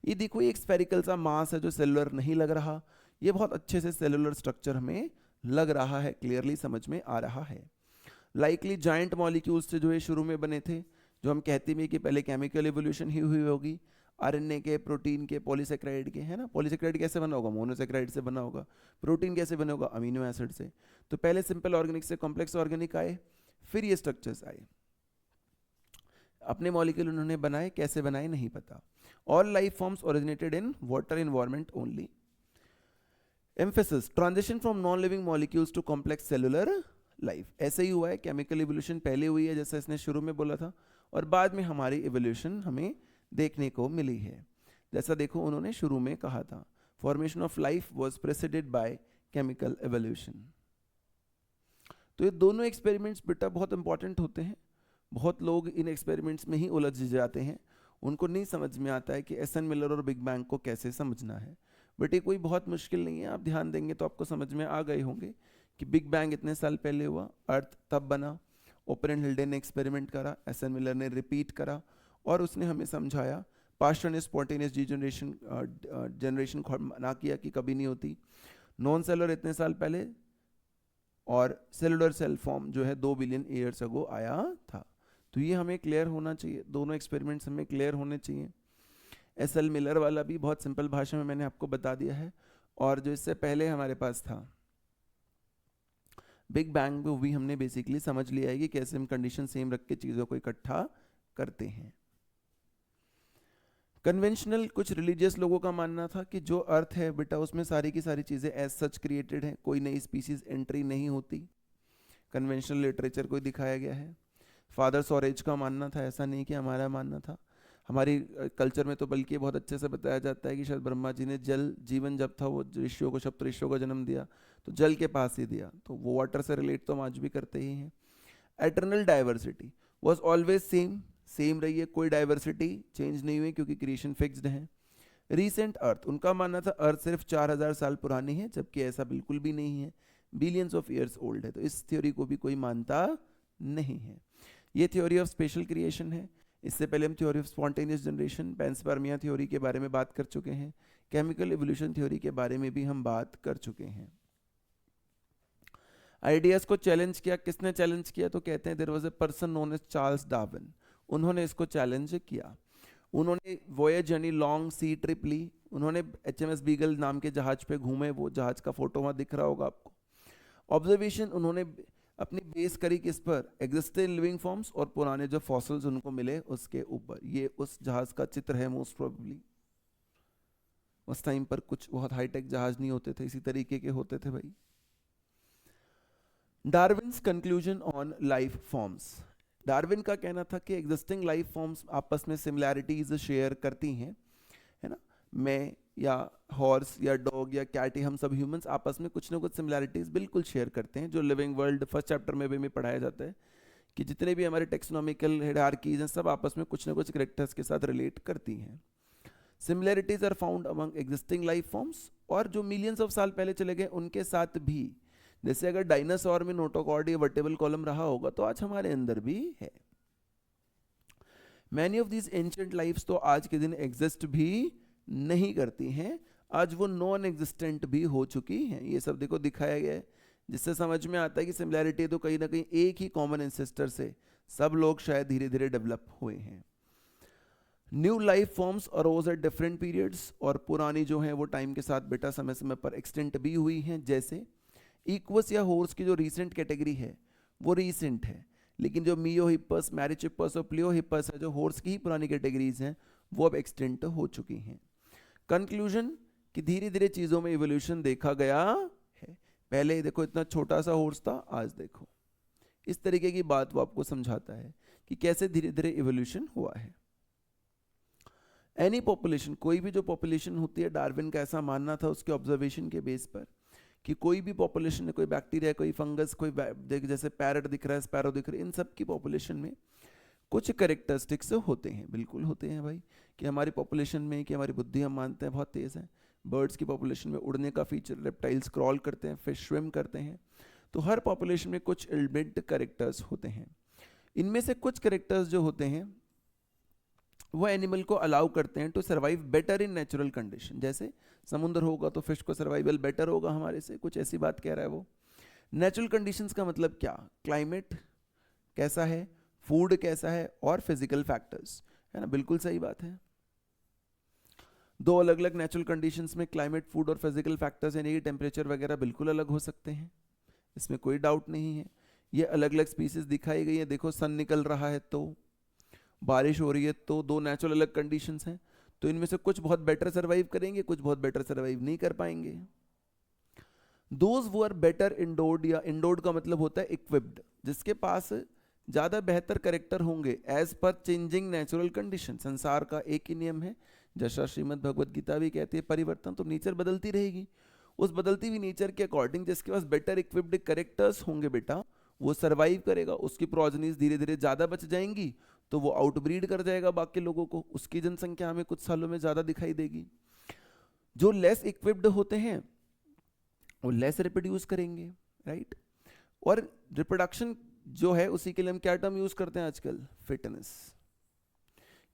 A: ये देखो ये एक स्फेरिकल सा मास है जो सेलुलर नहीं लग रहा, ये बहुत अच्छे से सेलुलर स्ट्रक्चर हमें लग रहा है, क्लियरली समझ में आ रहा है। लाइकली जाइंट मॉलिक्यूल्स से जो ये शुरू में बने थे, जो हम कहते हैं कि पहले केमिकल एवोल्यूशन ही हुई होगी, आरएनए के, प्रोटीन के, पॉलीसेकेराइड के, है ना। पॉलीसेकेराइड कैसे बना होगा? मोनोसेकेराइड से बना होगा। प्रोटीन कैसे बना होगा? अमीनो एसिड से। तो पहले सिंपल ऑर्गेनिक से कॉम्प्लेक्स ऑर्गेनिक आए, फिर ये स्ट्रक्चर्स आए। अपने मॉलिक्यूल उन्होंने बनाए, कैसे बनाए नहीं पता। All life forms originated in water environment only. Emphasis, transition from non living molecules to complex cellular life. ऐसे ही हुआ है, केमिकल इवोल्यूशन पहले हुई है जैसा इसने शुरू में बोला था, और बाद में हमारी इवोल्यूशन हमें देखने को मिली है। जैसा देखो उन्होंने शुरू में कहा था, formation of life was preceded by chemical evolution. तो ये दोनों एक्सपेरिमेंट्स बेटा बहुत इंपॉर्टेंट होते हैं। बहुत लोग इन एक्सपेरिमेंट्स में ही उलझ जाते हैं, उनको नहीं समझ में आता है कि एस एन मिलर और बिग बैंग को कैसे समझना है। बट ये कोई बहुत मुश्किल नहीं है, आप ध्यान देंगे तो आपको समझ में आ गए होंगे कि बिग बैंग इतने साल पहले हुआ, अर्थ तब बना, ओपरेन हिल्डे ने एक्सपेरिमेंट करा, एस एन मिलर ने रिपीट करा, और उसने हमें समझाया पास्चर ने स्पॉन्टेनियस जनरेशन ना किया कि कभी नहीं होती, नॉन सेलुलर इतने साल पहले, और सेलुलर सेल फॉर्म जो है 2 बिलियन ईयर्स अगो आया था। तो ये हमें क्लियर होना चाहिए, दोनों एक्सपेरिमेंट्स हमें क्लियर होने चाहिए। एस एल मिलर वाला भी बहुत सिंपल भाषा में मैंने आपको बता दिया है, और जो इससे पहले हमारे पास था बिग बैंग, वो भी हमने बेसिकली समझ लिया है कि कैसे हम कंडीशन सेम रख के चीज़ों को इकट्ठा करते हैं। कन्वेंशनल, कुछ रिलीजियस लोगों का मानना था कि जो अर्थ है बेटा उसमें सारी की सारी चीज़ें एज सच क्रिएटेड हैं, कोई नई स्पीसीज एंट्री नहीं होती। कन्वेंशनल लिटरेचर को दिखाया गया है। फादर सॉरेज का मानना था, ऐसा नहीं कि हमारा मानना था। हमारी कल्चर में तो बल्कि बहुत अच्छे से बताया जाता है कि शायद ब्रह्मा जी ने जल जीवन जब था वो ऋषियों को, सप्त ऋषियों को जन्म दिया तो जल के पास ही दिया, तो वो वाटर से रिलेट तो हम आज भी करते ही हैं। Eternal diversity was always same रही है, कोई डाइवर्सिटी चेंज नहीं हुई क्योंकि क्रिएशन फिक्स्ड है। रीसेंट अर्थ, उनका मानना था अर्थ सिर्फ 4000 साल पुरानी है, जबकि ऐसा बिल्कुल भी नहीं है, बिलियंस ऑफ ईयर्स ओल्ड है। तो इस थ्योरी को भी कोई मानता नहीं है। ये थ्योरी ऑफ स्पेशल क्रिएशन है। इससे पहले हम theory of spontaneous generation, panspermia theory के बारे में बात कर चुके हैं। केमिकल इवोल्यूशन थ्योरी के बारे में भी हम बात कर चुके हैं। आइडियाज को चैलेंज किया, किसने चैलेंज किया? तो कहते हैं there was a person known as Charles Darwin, उन्होंने इसको चैलेंज किया। उन्होंने वॉयेज यानी लॉन्ग सी ट्रिप ली, उन्होंने एचएमएस बीगल नाम के जहाज पे घूमे, वो जहाज का फोटो वहाँ दिख रहा होगा आपको। ऑब्जर्वेशन उन्होंने अपनी बेस करी किस पर? एग्जिस्टिंग लिविंग फॉर्म्स और पुराने जो फॉसिल्स उनको मिले उसके ऊपर। ये उस जहाज का चित्र है मोस्ट प्रोबेबली। उस टाइम पर कुछ बहुत हाईटेक जहाज नहीं होते थे, इसी तरीके के होते थे भाई। Darwin's conclusion on life forms, Darwin का कहना था कि एग्जिस्टिंग लाइफ फॉर्म्स आपस में सिमिलैरिटीज शेयर करती हैं, है ना। मैं या हॉर्स या डॉग या कैट, हम सब ह्यूमंस आपस में कुछ ना कुछ सिमिलैरिटीज बिल्कुल शेयर करते हैं, जो लिविंग वर्ल्ड फर्स्ट चैप्टर में भी पढ़ाया जाता है कि जितने भी हमारे टेक्सोनॉमिकल हायरार्कीज हैं सब आपस में कुछ ना कुछ कैरेक्टर्स के साथ रिलेट करती हैं। Similarities are found among existing life forms, और जो मिलियंस ऑफ साल पहले चले गए उनके साथ भी। जैसे अगर डायनासोर में नोटोकॉर्ड या वर्टेबल कॉलम रहा होगा तो आज हमारे अंदर भी है। Many of these ancient lifes तो आज के दिन एग्जिस्ट भी नहीं करती हैं, आज वो नॉन एग्जिस्टेंट भी हो चुकी हैं। ये सब देखो दिखाया गया है, जिससे समझ में आता है कि सिमिलैरिटी तो कहीं ना कहीं एक ही कॉमन एंसेस्टर से सब लोग शायद धीरे धीरे डेवलप हुए हैं। New life forms arose at different periods, और पुरानी जो है वो टाइम के साथ बेटा समय समय पर एक्सटेंट भी हुई हैं। जैसे इक्वस या हॉर्स की जो रीसेंट कैटेगरी है वो रीसेंट है, लेकिन जो मियोहिपस, मैरिचिपस और प्लियोहिपस है जो हॉर्स की ही पुरानी कैटेगरीज हैं वो अब एक्सटेंट हो चुकी हैं। कंक्लूजन कि धीरे धीरे चीज़ों में इवोल्यूशन देखा गया है। पहले देखो इतना छोटा सा हॉर्स था, आज देखो। इस तरीके की बात वो आपको समझाता है कि कैसे धीरे धीरे इवोल्यूशन हुआ है। एनी पॉपुलेशन, कोई भी जो पॉपुलेशन होती है, डार्विन का ऐसा मानना था उसके ऑब्जर्वेशन के बेस पर कि कोई भी पॉपुलेशन है, कोई बैक्टीरिया, कोई फंगस, कोई जैसे पैरट दिख रहा है, स्पैरो दिख रहा है, इन सब की पॉपुलेशन में कुछ कैरेक्टरिस्टिक्स होते हैं, बिल्कुल होते हैं भाई। कि हमारी पॉपुलेशन में, कि हमारी बुद्धि हम मानते हैं बहुत तेज़ है, बर्ड्स की पॉपुलेशन में उड़ने का फीचर, रेप्टाइल्स क्रॉल करते हैं, फिश स्विम करते हैं, तो हर पॉपुलेशन में कुछ इनबिल्ट कैरेक्टर्स होते हैं। इनमें से कुछ कैरेक्टर्स जो होते हैं वो एनिमल को अलाउ करते हैं to survive better in natural condition. जैसे समुद्र होगा तो फिश को सर्वाइवल बेटर होगा हमारे से, कुछ ऐसी बात कह रहा है वो। नेचुरल कंडीशंस का मतलब क्या? क्लाइमेट कैसा है, फूड कैसा है, और फिजिकल फैक्टर्स, है ना, बिल्कुल सही बात है। दो अलग अलग नेचुरल कंडीशंस में क्लाइमेट, फूड और फिजिकल फैक्टर्स यानी कि टेम्परेचर वगैरह बिल्कुल अलग हो सकते हैं, इसमें कोई डाउट नहीं है। ये अलग अलग स्पीसीज दिखाई गई है, देखो सन निकल रहा है तो, बारिश हो रही है तो, दो नेचुरल अलग कंडीशंस हैं। तो इनमें से कुछ बहुत बेटर सर्वाइव करेंगे, कुछ बहुत बेटर सर्वाइव नहीं कर पाएंगे। दोज वो आर बेटर इंडोर्ड, या इंडोर्ड का मतलब होता है इक्विप्ड, जिसके पास ज़्यादा बेहतर करेक्टर होंगे as per changing natural condition. संसार का एक ही नियम है, जैसा श्रीमद् भगवद गीता भी कहती है, परिवर्तन तो नेचर बदलती रहेगी। उस बदलती हुई नेचर के अकॉर्डिंग जिसके पास बेटर इक्विप्ड करेक्टर्स होंगे बेटा, वो सर्वाइव करेगा, उसकी प्रोजनीज धीरे धीरे ज़्यादा बच जाएंगी, तो वो आउटब्रीड कर जाएगा बाकी लोगों को, उसकी जनसंख्या हमें कुछ सालों में ज़्यादा दिखाई देगी। जो लेस इक्विप्ड होते हैं वो लेस रिप्रोड्यूस करेंगे, राइट। और रिप्रोडक्शन जो है उसी के लिए हम क्या टर्म यूज करते हैं आजकल? फिटनेस।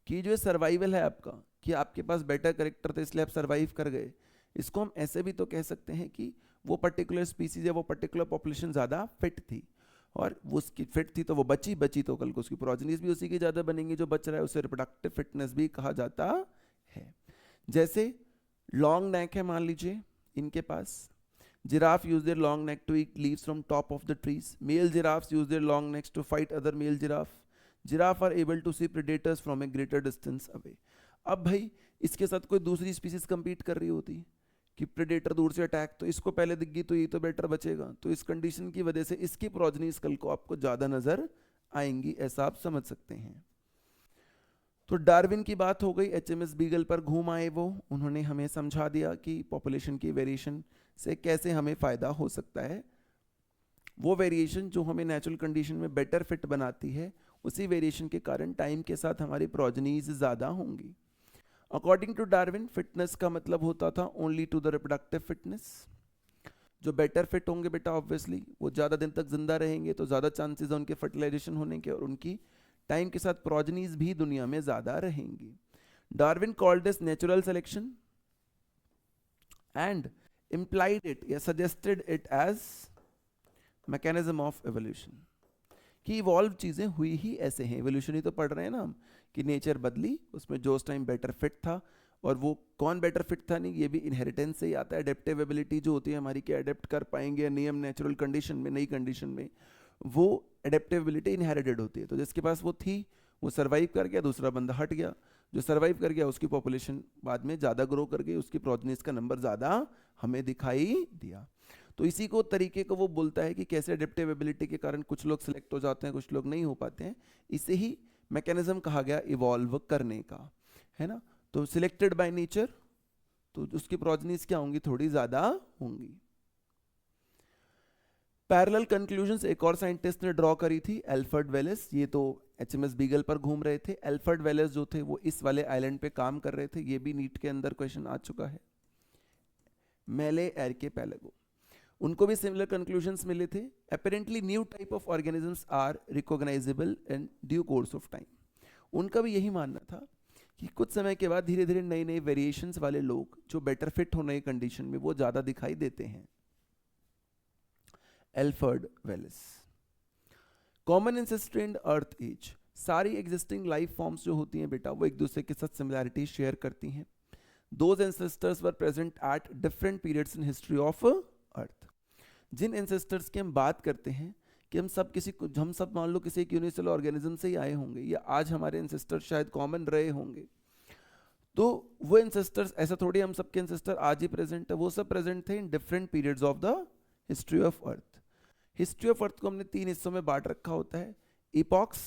A: कि जो सर्वाइवल है आपका, कि आपके पास बेटर करेक्टर थे इसलिए आप सर्वाइव कर गए, इसको हम ऐसे भी तो कह सकते हैं कि वो पर्टिकुलर स्पीसीज या वो पर्टिकुलर पॉपुलेशन ज़्यादा फिट थी, और वो उसकी फिट थी तो वो बची तो कल को उसकी प्रोजेनीज भी उसी की ज़्यादा बनेंगी, जो बच रहा है उसे रिप्रोडक्टिव फिटनेस भी कहा जाता है। जैसे लॉन्ग नेक है मान लीजिए इनके पास, Giraffe use their long neck to eat leaves from top of the trees. Male giraffes use their long necks to fight other male giraffe. Giraffe are able to see predators from a greater distance away. अब भाई इसके साथ कोई दूसरी species compete कर रही होती कि प्रेडेटर दूर से अटैक, तो इसको पहले दिख गई तो ये तो बेटर बचेगा, तो इस कंडीशन की वजह से इसकी प्रोजनीज कल को आपको ज़्यादा नजर आएंगी, ऐसा आप समझ सकते हैं। तो डार्विन की बात हो गई, HMS बीगल पर घूम आए वो, उन्होंने हमें समझा दिया कि पॉपुलेशन की वेरिएशन से कैसे हमें फ़ायदा हो सकता है। वो वेरिएशन जो हमें नेचुरल कंडीशन में बेटर फिट बनाती है, उसी वेरिएशन के कारण टाइम के साथ हमारी प्रोजनीज ज़्यादा होंगी। अकॉर्डिंग टू डार्विन, फिटनेस का मतलब होता था only to the reproductive fitness. जो बेटर फिट होंगे बेटा ऑब्वियसली वो ज़्यादा दिन तक जिंदा रहेंगे, तो ज़्यादा चांसेस है उनके फर्टिलाइजेशन होने के, और उनकी टाइम के साथ प्रोजनीज भी दुनिया में ज़्यादा रहेंगी। Darwin called this natural selection and implied it या suggested it as mechanism of evolution, कि इवॉल्व चीज़ें हुई ही ऐसे हैं। एवोल्यूशन ही तो पढ़ रहे हैं ना हम, कि नेचर बदली, उसमें जो उस टाइम बेटर फिट था, और वो कौन बेटर फिट था, नहीं, ये भी इनहेरिटेंस से ही आता है। एडेप्टिव एबिलिटी जो होती है हमारी, कि अडेप्ट कर पाएंगे नियम नेचुरल कंडीशन में, नई कंडीशन में, वो एडेप्टिव एबिलिटी इनहेरिटेड होती है। तो जिसके पास वो थी वो सर्वाइव कर गया, दूसरा बंदा हट गया, जो सर्वाइव कर गया उसकी पॉपुलेशन बाद में ज़्यादा ग्रो कर गई, उसकी प्रोजनीज का नंबर ज़्यादा हमें दिखाई दिया। तो इसी को तरीके को वो बोलता है कि कैसे एडेप्टिव एबिलिटी के कारण कुछ लोग सिलेक्ट हो जाते हैं, कुछ लोग नहीं हो पाते हैं। इसे ही मैकेनिज्म कहा गया इवॉल्व करने का, है ना। तो सिलेक्टेड बाय नेचर, तो उसकी प्रोजनीज क्या होंगी, थोड़ी ज़्यादा होंगी। पैरेलल कंक्लूजन्स एक और साइंटिस्ट ने ड्रॉ करी थी, एल्फ्रेड वेलेस। ये तो HMS बीगल पर घूम रहे थे। एल्फ्रेड वेलेस जो थे वो इस वाले आइलैंड पे काम कर रहे थे, ये भी नीट के अंदर क्वेश्चन आ चुका है, मेले आर्किपेलागो। उनको भी सिमिलर कंक्लूजन्स मिले थे। Apparently new type of organisms are recognisable in due course of time. उनका भी यही मानना था कि कुछ समय के बाद धीरे धीरे नए नए वेरिएशंस वाले लोग जो बेटर फिट होने की कंडीशन में वो ज़्यादा दिखाई देते हैं। Alfred Wallace. Common ancestry and earth age, सारी एग्जिस्टिंग लाइफ फॉर्म्स जो होती हैं बेटा वो एक दूसरे के साथ सिमिलैरिटी शेयर करती हैं। Those ancestors were present at different periods in history of earth. जिन एंसेस्टर्स की हम बात करते हैं कि हम सब मान लो किसी एक यूनिवर्सल ऑर्गेनिज्म से ही आए होंगे, या आज हमारे एंसेस्टर्स शायद कॉमन रहे होंगे, तो वो एंसेस्टर्स, ऐसा थोड़ी हम सबके एंसेस्टर आज ही प्रेजेंट है, वो सब प्रेजेंट थे in different periods of the history of earth. History of अर्थ को हमने 3 हिस्सों में बांट रखा होता है, epochs,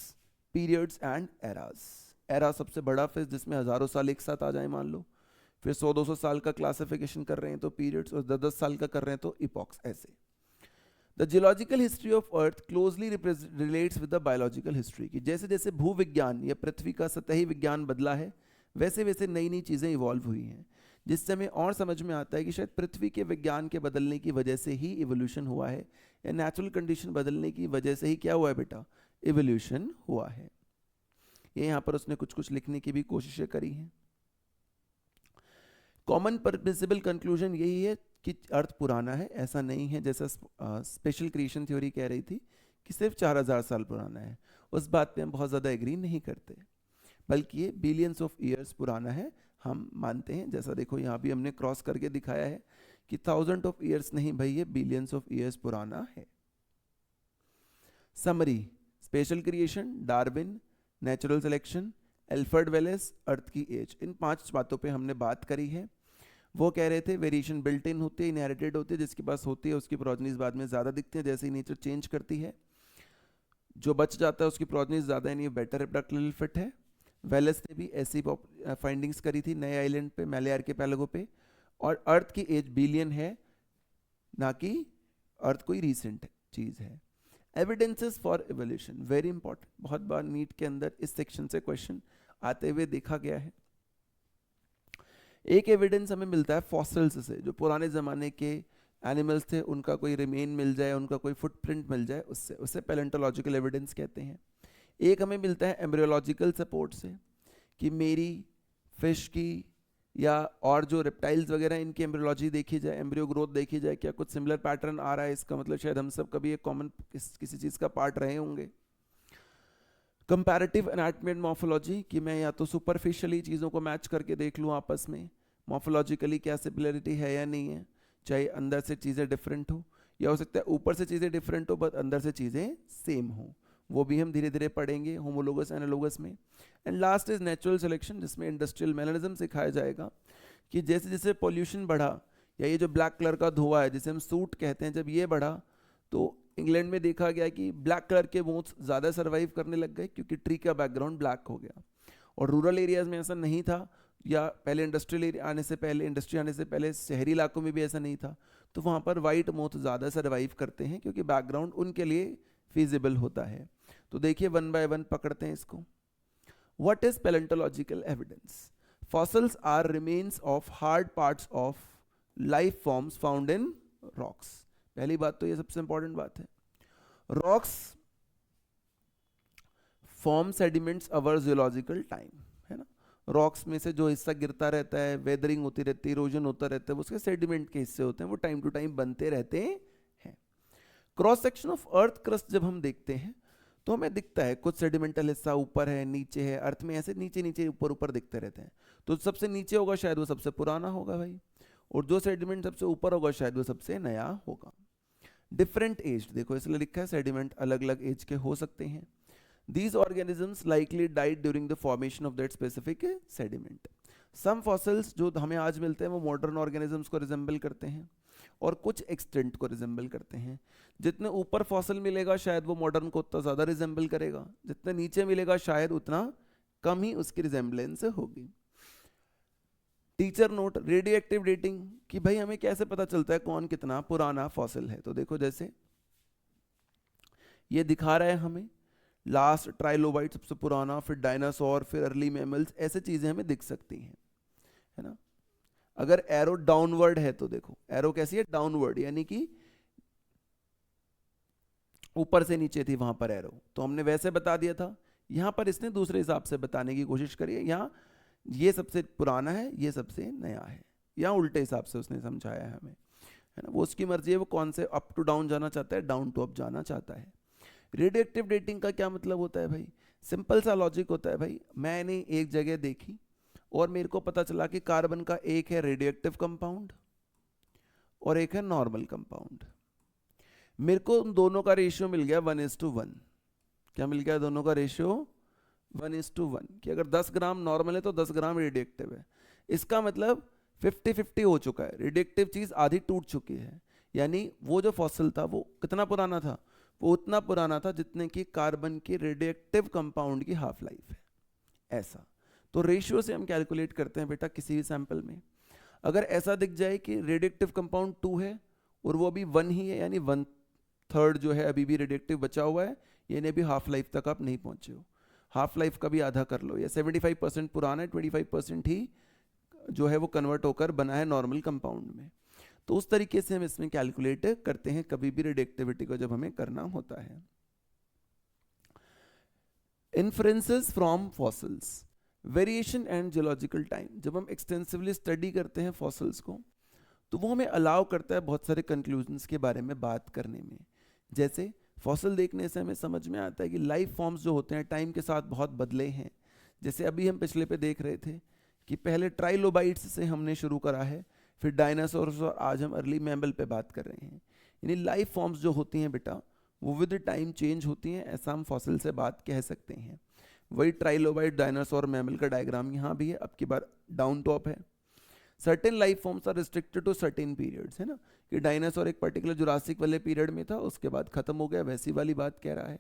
A: periods and eras. Era सबसे बड़ा फेज जिसमें हजारों साल एक साथ आ जाए मान लो, फिर 100-200 साल का क्लासिफिकेशन कर रहे हैं तो पीरियड्स, और 10-10 साल का कर रहे हैं तो इपॉक्स, ऐसे। The geological history of earth closely relates with the biological history, की जैसे जैसे भूविज्ञान या पृथ्वी का सतही विज्ञान बदला है वैसे वैसे नई नई चीज़ें इवॉल्व हुई हैं। जिससे हमें और समझ में आता है कि शायद पृथ्वी के विज्ञान के बदलने की वजह से ही इवोल्यूशन हुआ है, या नेचुरल कंडीशन बदलने की वजह से ही क्या हुआ है बेटा, इवोल्यूशन हुआ है। ये यहाँ पर उसने कुछ कुछ लिखने की भी कोशिशें करी हैं। कॉमन परमिसिबल कंक्लूजन यही है कि अर्थ पुराना है, ऐसा नहीं है जैसा स्पेशल क्रिएशन थ्योरी कह रही थी कि सिर्फ 4000 साल पुराना है। उस बात पे हम बहुत ज़्यादा एग्री नहीं करते, बल्कि ये बिलियंस ऑफ ईयर्स पुराना है हम मानते हैं। जैसा देखो यहाँ भी हमने क्रॉस करके दिखाया है कि 1000 ऑफ ईयर्स नहीं भाई, ये बिलियंस ऑफ ईयर्स पुराना है। Summary, special creation, Darwin, natural selection, Alfred Wallace, earth की एज, इन 5 बातों पे हमने बात करी है। वो कह रहे थे वेरिएशन बिल्ट इन होती है, इनहेरिटेड होती है, जिसके पास होती है उसकी प्रोजनीज बाद में ज़्यादा दिखती है जैसे ही नेचर चेंज करती है। जो बच जाता है उसकी प्रोजनीज ज़्यादा यानी बेटर रिप्रोडक्टिव फिट है। वेलेस ने भी ऐसी फाइंडिंग्स करी थी नए आइलैंड पे, मैलेआर के पैलेगो पे। और अर्थ की एज बिलियन है, ना कि अर्थ कोई रिसेंट चीज़ है। Evidences for evolution, very important, बहुत बार नीट के अंदर इस सेक्शन से क्वेश्चन आते हुए देखा गया है। एक एविडेंस हमें मिलता है फॉसिल्स से, जो पुराने ज़माने के एनिमल्स थे उनका कोई रिमेन मिल जाए, उनका कोई फुटप्रिंट मिल जाए, उससे पैलेंटोलॉजिकल एविडेंस कहते हैं। एक हमें मिलता है एम्ब्रियोलॉजिकल सपोर्ट से, कि मेरी फिश की या और जो रेप्टाइल्स वगैरह इनकी एम्ब्रियोलॉजी देखी जाए, एम्ब्रियो ग्रोथ देखी जाए, क्या कुछ सिमिलर पैटर्न आ रहा है, इसका मतलब शायद हम सब कभी एक कॉमन किसी चीज़ का पार्ट रहे होंगे। कंपैरेटिव एनाटॉमी एंड मॉर्फोलॉजी, कि मैं या तो सुपरफिशियली चीज़ों को मैच करके देख लूँ आपस में, मॉर्फोलॉजिकली क्या सिमिलरिटी है या नहीं है, चाहे अंदर से चीज़ें डिफरेंट हो, या हो सकता है ऊपर से चीज़ें डिफरेंट हो बट अंदर से चीज़ें सेम हो, वो भी हम धीरे धीरे पढ़ेंगे होमोलोगस एनालोगस में। And last is natural selection, जिसमें इंडस्ट्रियल मैनरिज्म सिखाया जाएगा कि जैसे जैसे पॉल्यूशन बढ़ा, या ये जो ब्लैक कलर का धुआं है जिसे हम सूट कहते हैं, जब ये बढ़ा तो इंग्लैंड में देखा गया कि ब्लैक कलर के मोथ्स ज़्यादा सर्वाइव करने लग गए क्योंकि ट्री का बैकग्राउंड ब्लैक हो गया। और रूरल एरियाज में ऐसा नहीं था, या पहले इंडस्ट्री आने से पहले शहरी इलाकों में भी ऐसा नहीं था, तो वहाँ पर वाइट मोथ ज़्यादा सर्वाइव करते हैं क्योंकि बैकग्राउंड उनके लिए फिजिबल होता है। तो देखिए वन बाय वन पकड़ते हैं इसको। What is palaeontological evidence? Fossils are remains of hard parts of life forms found in rocks. पहली बात तो ये सबसे इंपॉर्टेंट बात है, rocks form sediments over geological time, है ना। रॉक्स में से जो हिस्सा गिरता रहता है, वेदरिंग होती रहती है, इरोजन होता रहता है, उसके सेडिमेंट के हिस्से होते हैं, वो टाइम टू टाइम बनते रहते हैं। Cross section of earth crust जब हम देखते हैं तो हमें दिखता है कुछ सेडिमेंटल हिस्सा ऊपर है, नीचे है, अर्थ में ऐसे नीचे नीचे ऊपर ऊपर दिखते रहते हैं। तो सबसे नीचे होगा शायद वो सबसे पुराना होगा भाई, और जो सेडिमेंट सबसे ऊपर होगा शायद वो सबसे नया होगा। डिफरेंट एज, देखो इसलिए लिखा है सेडिमेंट अलग अलग एज के हो सकते हैं। These organisms likely died during the formation of that specific sediment. Some fossils जो हमें आज मिलते हैं वो मॉडर्न ऑर्गेनिजम्स को रिजेंबल करते हैं और कुछ एक्सटेंट को रिजेंबल करते हैं। जितने ऊपर फॉसिल मिलेगा शायद वो मॉडर्न को उतना ज़्यादा रिजेंबल करेगा, जितने नीचे मिलेगा शायद उतना कम ही उसकी रिजेंबलेंस होगी। Teacher note, radio active dating, कि भाई हमें कैसे पता चलता है कौन कितना पुराना फॉसिल है। तो देखो जैसे ये दिखा रहा है हमें लास्ट ट्राइलोबाइट सबसे पुराना, फिर डायनासोर, फिर अर्ली मैमल्स, ऐसे चीजें हमें दिख सकती हैं, है ना। अगर एरो डाउनवर्ड है तो देखो एरो कैसी है, डाउनवर्ड, यानी कि ऊपर से नीचे थी वहां पर एरो, तो हमने वैसे बता दिया था। यहां पर इसने दूसरे हिसाब से बताने की कोशिश करी है, यहाँ ये सबसे पुराना है, ये सबसे नया है, यहाँ उल्टे हिसाब से उसने समझाया है हमें, है ना। वो उसकी मर्जी है, वो कौन से अप टू डाउन जाना चाहता है, डाउन टू अप जाना चाहता है। रेडियो एक्टिव डेटिंग का क्या मतलब होता है भाई? सिंपल सा लॉजिक होता है भाई, मैंने एक जगह देखी और मेरे को पता चला कि कार्बन का एक है रेडियो एक्टिव कंपाउंड और एक है नॉर्मल कंपाउंड। मेरे को उन दोनों का रेशियो मिल गया 1:1। क्या मिल गया? दोनों का रेशियो 1:1, कि अगर 10 ग्राम नॉर्मल है तो 10 ग्राम रेडियो एक्टिव है। इसका मतलब 50-50 हो चुका है, रेडियो एक्टिव चीज आधी टूट चुकी है। यानी वो जो फॉसिल था वो कितना पुराना था? वो उतना पुराना था जितने की कार्बन के रेडियोएक्टिव कंपाउंड की हाफ लाइफ है। ऐसा तो रेशियो से हम कैलकुलेट करते हैं बेटा किसी भी सैंपल में। अगर ऐसा दिख जाए कि रेडियोएक्टिव कंपाउंड 2 है और वो अभी 1 ही है, यानी 1/3 जो है अभी भी रेडियोएक्टिव बचा हुआ है, यानी अभी हाफ लाइफ तक आप नहीं पहुंचे हो, हाफ लाइफ का भी आधा कर लो, या 75% पुराना है, 25% ही जो है वो कन्वर्ट होकर बना है नॉर्मल कंपाउंड में। तो उस तरीके से हम इसमें कैलकुलेट करते हैं कभी भी रेडिएक्टिविटी को जब हमें करना होता है। Inferences from fossils, variation and geological time. जब हम एक्सटेंसिवली स्टडी करते हैं फॉसिल्स को तो वो हमें अलाउ करता है बहुत सारे कंक्लूजन्स के बारे में बात करने में। जैसे फॉसिल देखने से हमें समझ में आता है कि लाइफ फॉर्म्स जो होते हैं टाइम के साथ बहुत बदले हैं। जैसे अभी हम पिछले पे देख रहे थे कि पहले ट्राइलोबाइट्स से हमने शुरू करा है, फिर डायनासोर्स, और आज हम अर्ली मैमल पे बात कर रहे हैं। यानी लाइफ फॉर्म्स जो होती हैं बेटा वो विद टाइम चेंज होती हैं, ऐसा हम फॉसिल से बात कह सकते हैं। वही ट्राइलोबाइट, डायनासोर, मैमल का डायग्राम यहाँ भी है, अब की बार डाउन टॉप है। Certain life forms are restricted to certain periods, है ना, कि डायनासोर एक पर्टिकुलर जुरासिक वाले पीरियड में था, उसके बाद खत्म हो गया, वैसी वाली बात कह रहा है।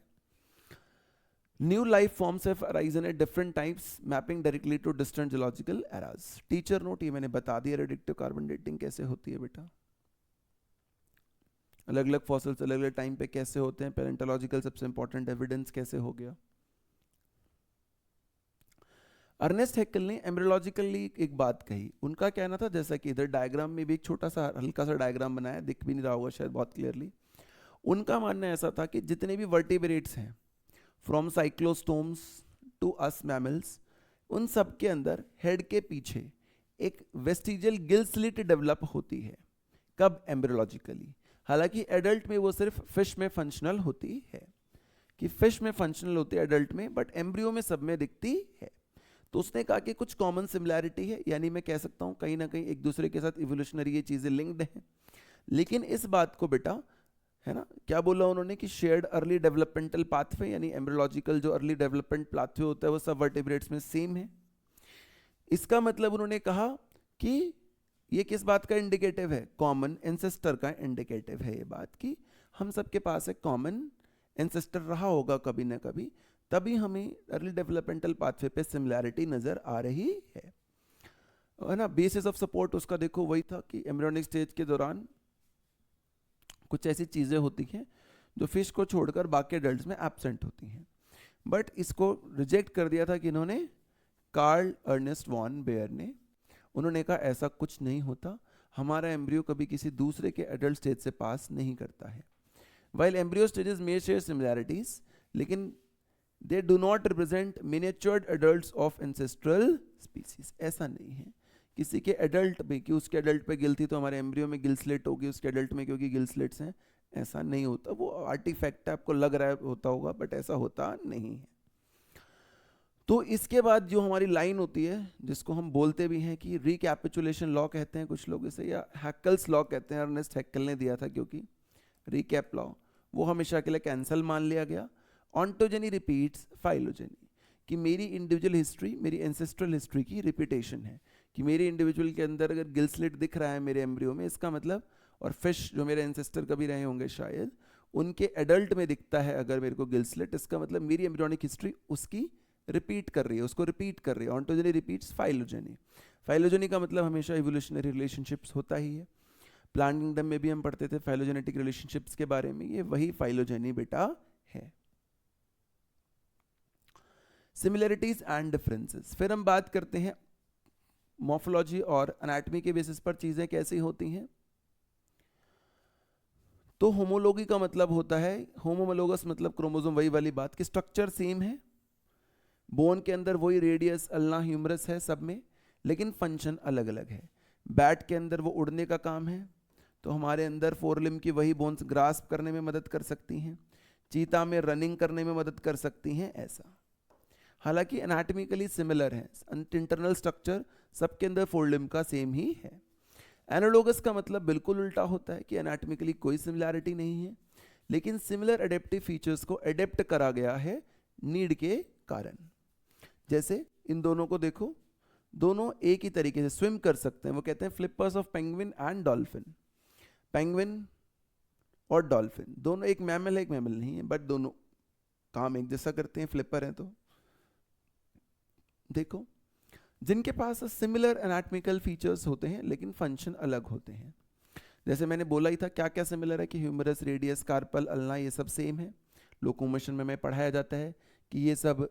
A: New life forms have arisen at different types mapping directly to distant geological eras. Teacher note, ये मैंने बता दिया रेडिएक्टिव कार्बन डेटिंग कैसे होती है बेटा। अलग अलग फॉसिल्स अलग अलग टाइम पे कैसे होते हैं, पैलेंटोलॉजिकल सबसे इंपॉर्टेंट एविडेंस कैसे हो गया। अर्नेस्ट हैक्कल ने एम्ब्रियोलॉजिकली एक बात कही। उनका कहना था, जैसा कि इधर डायग्राम में भी एक छोटा सा हल्का सा डायग्राम बनाया, दिख भी नहीं रहा होगा शायद बहुत क्लियरली। उनका मानना ऐसा था कि जितने भी वर्टिब्रेट्स हैं from cyclostomes to us mammals, उन सब के अंदर हेड के पीछे एक वेस्टिजियल गिल स्लिट डेवलप होती है। कब? एम्ब्रियोलॉजिकली। हालांकि एडल्ट में वो सिर्फ फिश में फंक्शनल होती है, कि फिश में फंक्शनल होती है एडल्ट में, बट एम्ब्रियो में सब में दिखती है। तो उसने कहा कि कुछ कॉमन सिमिलैरिटी है, यानी मैं कह सकता हूँ कहीं ना कहीं एक दूसरे के साथ इवोल्यूशनरी ये चीज़ें लिंक्ड हैं। लेकिन इस बात को बेटा, है ना, क्या बोला उन्होंने कि शेयर्ड अर्ली डेवलपमेंटल पाथवे, यानी एम्ब्रियोलॉजिकल जो अर्ली डेवलपमेंट पाथवे होता है वो सब वर्टिब्रेट्स में सेम है। इसका मतलब उन्होंने कहा कि ये किस बात का इंडिकेटिव है? कॉमन एंसेस्टर का इंडिकेटिव है ये बात, कि हम सबके पास एक कॉमन एंसेस्टर रहा होगा कभी ना कभी, तभी हमें अर्ली डेवलपमेंटल पाथवे पे सिमिलैरिटी नजर आ रही है ना। बेसिस ऑफ सपोर्ट उसका देखो वही था कि एम्ब्रियोनिक स्टेज के दौरान कुछ ऐसी चीजें होती हैं जो फिश को छोड़कर बाकी एडल्ट्स में एब्सेंट होती हैं। बट इसको रिजेक्ट कर दिया था कि इन्होंने, कार्ल अर्नेस्ट वॉन बेयर ने। उन्होंने कहा ऐसा कुछ नहीं होता, हमारा एम्ब्रियो कभी किसी दूसरे के एडल्ट स्टेज से पास नहीं करता है। वाइल एम्ब्रियो स्टेजेस मे शेयर सिमिलैरिटीज, लेकिन they do not represent miniatured adults of ancestral species। ऐसा नहीं है किसी के एडल्ट में कि उसके एडल्ट पे गिल थी तो हमारे एम्ब्रियो में गिल स्लेट होगी उसके एडल्ट में क्योंकि गिल स्लेट्स हैं, ऐसा नहीं होता। वो आर्टिफैक्ट है, आपको लग रहा है होता होगा, बट ऐसा होता नहीं है। तो इसके बाद जो हमारी लाइन होती है, जिसको हम बोलते भी हैं कि रिकैपिचुलेशन लॉ कहते हैं कुछ लोग इसे, या हैक्कल्स लॉ कहते हैं, अर्नेस्ट हैक्कल ने दिया था, क्योंकि रिकैप लॉ वो हमेशा के लिए कैंसल मान लिया गया। ऑन्टोजेनी रिपीट्स फाइलोजेनी, कि मेरी इंडिविजुअल हिस्ट्री, मेरी एंसेस्ट्रल हिस्ट्री की रिपीटेशन है, कि मेरे इंडिविजुअल के अंदर अगर गिल स्लिट दिख रहा है मेरे एम्ब्रियो में, इसका मतलब, और फिश जो मेरे एंसेस्टर कभी रहे होंगे शायद, उनके एडल्ट में दिखता है अगर मेरे को गिल स्लिट, इसका मतलब मेरी एम्ब्रियोनिक हिस्ट्री उसकी रिपीट कर रही है, उसको रिपीट कर रही है। Ontogeny repeats phylogeny. फाइलोजेनी का मतलब हमेशा इवोल्यूशनरी रिलेशनशिप्स होता ही है। प्लांट किंगडम में भी हम पढ़ते थे फाइलोजेनेटिक रिलेशनशिप्स के बारे में, ये वही फाइलोजेनी बेटा है। Similarities and differences. फिर हम बात करते हैं मॉर्फोलॉजी और एनाटॉमी के बेसिस पर चीजें कैसी होती हैं। तो होमोलॉगी का मतलब होता है, होमोलोगस मतलब क्रोमोसोम, वही वाली बात कि स्ट्रक्चर सेम है, बोन के अंदर वही रेडियस अल्ना ह्यूमरस है सब में, लेकिन फंक्शन अलग अलग है। बैट के अंदर वो उड़ने का काम है, तो हमारे अंदर फोरलिम की वही बोन्स ग्रास्प करने में मदद कर सकती हैं, चीता में रनिंग करने में मदद कर सकती हैं, ऐसा। हालांकि एनाटॉमिकली सिमिलर है, इंटरनल स्ट्रक्चर सबके अंदर फोरलिम का सेम ही है। एनालॉगस का मतलब बिल्कुल उल्टा होता है कि एनाटॉमिकली कोई सिमिलैरिटी नहीं है, लेकिन सिमिलर एडेप्टिव फीचर्स को एडेप्ट करा गया है नीड के कारण। जैसे इन दोनों को देखो, दोनों एक ही तरीके से स्विम कर सकते हैं, वो कहते हैं flippers of penguin and dolphin. Penguin और डॉल्फिन दोनों, एक मैमल है एक मैमल नहीं है, बट दोनों काम एक जैसा करते हैं, फ्लिपर हैं तो। देखो, जिनके पास सिमिलर एनाटॉमिकल फीचर्स होते हैं लेकिन फंक्शन अलग होते हैं। जैसे मैंने बोला ही था क्या क्या सिमिलर है, कि ह्यूमरस, रेडियस, कार्पल, अल्ना, ये सब सेम है। लोकोमोशन में हमें पढ़ाया जाता है कि ये सब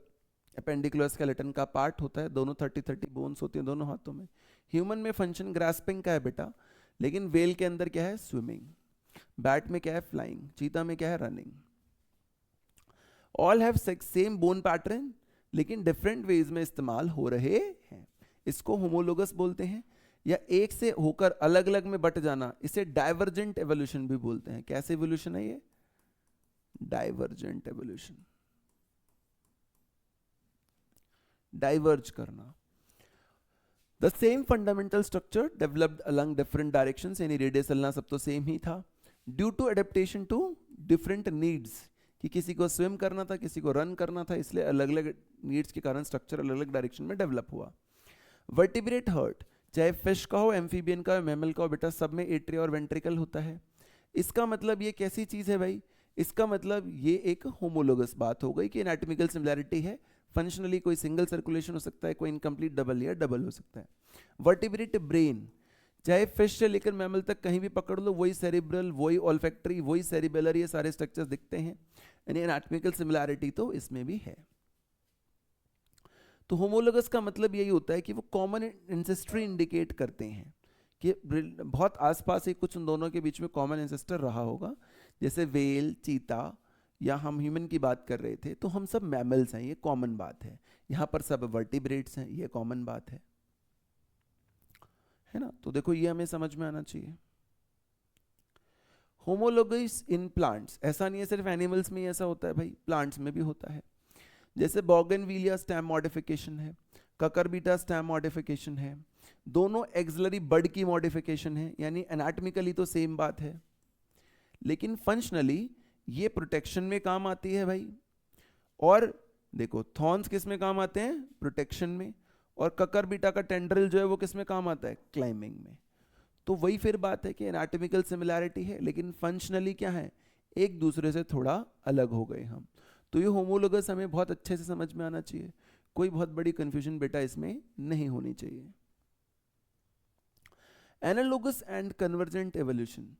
A: एपेंडिकुलर स्केलेटन का पार्ट होता है, दोनों 30-30 बोन्स होती हैं दोनों हाथों में। ह्यूमन में फंक्शन ग्रास्पिंग का है बेटा, लेकिन वेल के अंदर क्या है, स्विमिंग। बैट में क्या है, फ्लाइंग। चीता में क्या है, running. All have same bone pattern, लेकिन डिफरेंट वेज में इस्तेमाल हो रहे हैं। इसको होमोलोगस बोलते हैं, या एक से होकर अलग अलग में बट जाना, इसे डाइवर्जेंट एवोल्यूशन भी बोलते हैं। कैसे एवोल्यूशन है ये, डाइवर्जेंट एवोल्यूशन, डाइवर्ज करना। The same fundamental structure developed along different directions, यानी रेडियस चलना सब तो सेम ही था। Due to adaptation to different needs, कि किसी को स्विम करना था, किसी को रन करना था, इसलिए अलग अलग नीड्स के कारण स्ट्रक्चर अलग अलग डायरेक्शन में डेवलप हुआ। वर्टिब्रेट हर्ट, चाहे फिश का हो, एम्फीबियन का हो, मैमल का हो, बेटा सब में एट्रिया और वेंट्रिकल होता है। इसका मतलब ये कैसी चीज है भाई, इसका मतलब ये एक होमोलोगस बात हो गई कि एनाटॉमिकल सिमिलैरिटी है। फंक्शनली कोई सिंगल सर्कुलेशन हो सकता है, कोई इनकम्प्लीट डबल या डबल हो सकता है। वर्टिब्रेट ब्रेन, चाहे फिश से लेकर मैमल तक कहीं भी पकड़ लो, वही सेरिब्रल, वही ऑल्फैक्टरी, वही सेरिबेलर, ये सारे स्ट्रक्चर्स दिखते हैं, यानी एनाटॉमिकल सिमिलैरिटी तो इसमें भी है। तो होमोलोगस का मतलब यही होता है कि वो कॉमन एंसेस्ट्री इंडिकेट करते हैं, कि बहुत आसपास ही कुछ उन दोनों के बीच में कॉमन एंसेस्टर रहा होगा। जैसे वेल, चीता, या हम ह्यूमन की बात कर रहे थे, तो हम सब मैमल्स हैं, ये कॉमन बात है। यहाँ पर सब वर्टिब्रेट्स हैं, ये कॉमन बात है ना। तो देखो ये हमें समझ में आना चाहिए। होमोलोगस इन प्लांट्स, ऐसा नहीं है सिर्फ एनिमल्स में ही ऐसा होता है भाई, प्लांट्स में भी होता है। जैसे बोगनविलिया स्टेम मॉडिफिकेशन है, ककरबीटा स्टेम मॉडिफिकेशन है, दोनों एक्सिलरी बड की मॉडिफिकेशन है, यानी एनाटॉमिकली तो सेम बात है, लेकिन फंक्शनली ये प्रोटेक्शन में काम आती है भाई। और देखो थॉर्न्स किस में काम आते हैं, प्रोटेक्शन में, और ककरबीटा का टेंड्रिल जो है वो किस में काम आता है, क्लाइंबिंग में। तो वही फिर बात है कि एनाटॉमिकल सिमिलैरिटी है, लेकिन फंक्शनली क्या है, एक दूसरे से थोड़ा अलग हो गए हम। तो ये होमोलोगस हमें बहुत अच्छे से समझ में आना चाहिए, कोई बहुत बड़ी कंफ्यूजन बेटा इसमें नहीं होनी चाहिए। Analogous and convergent evolution,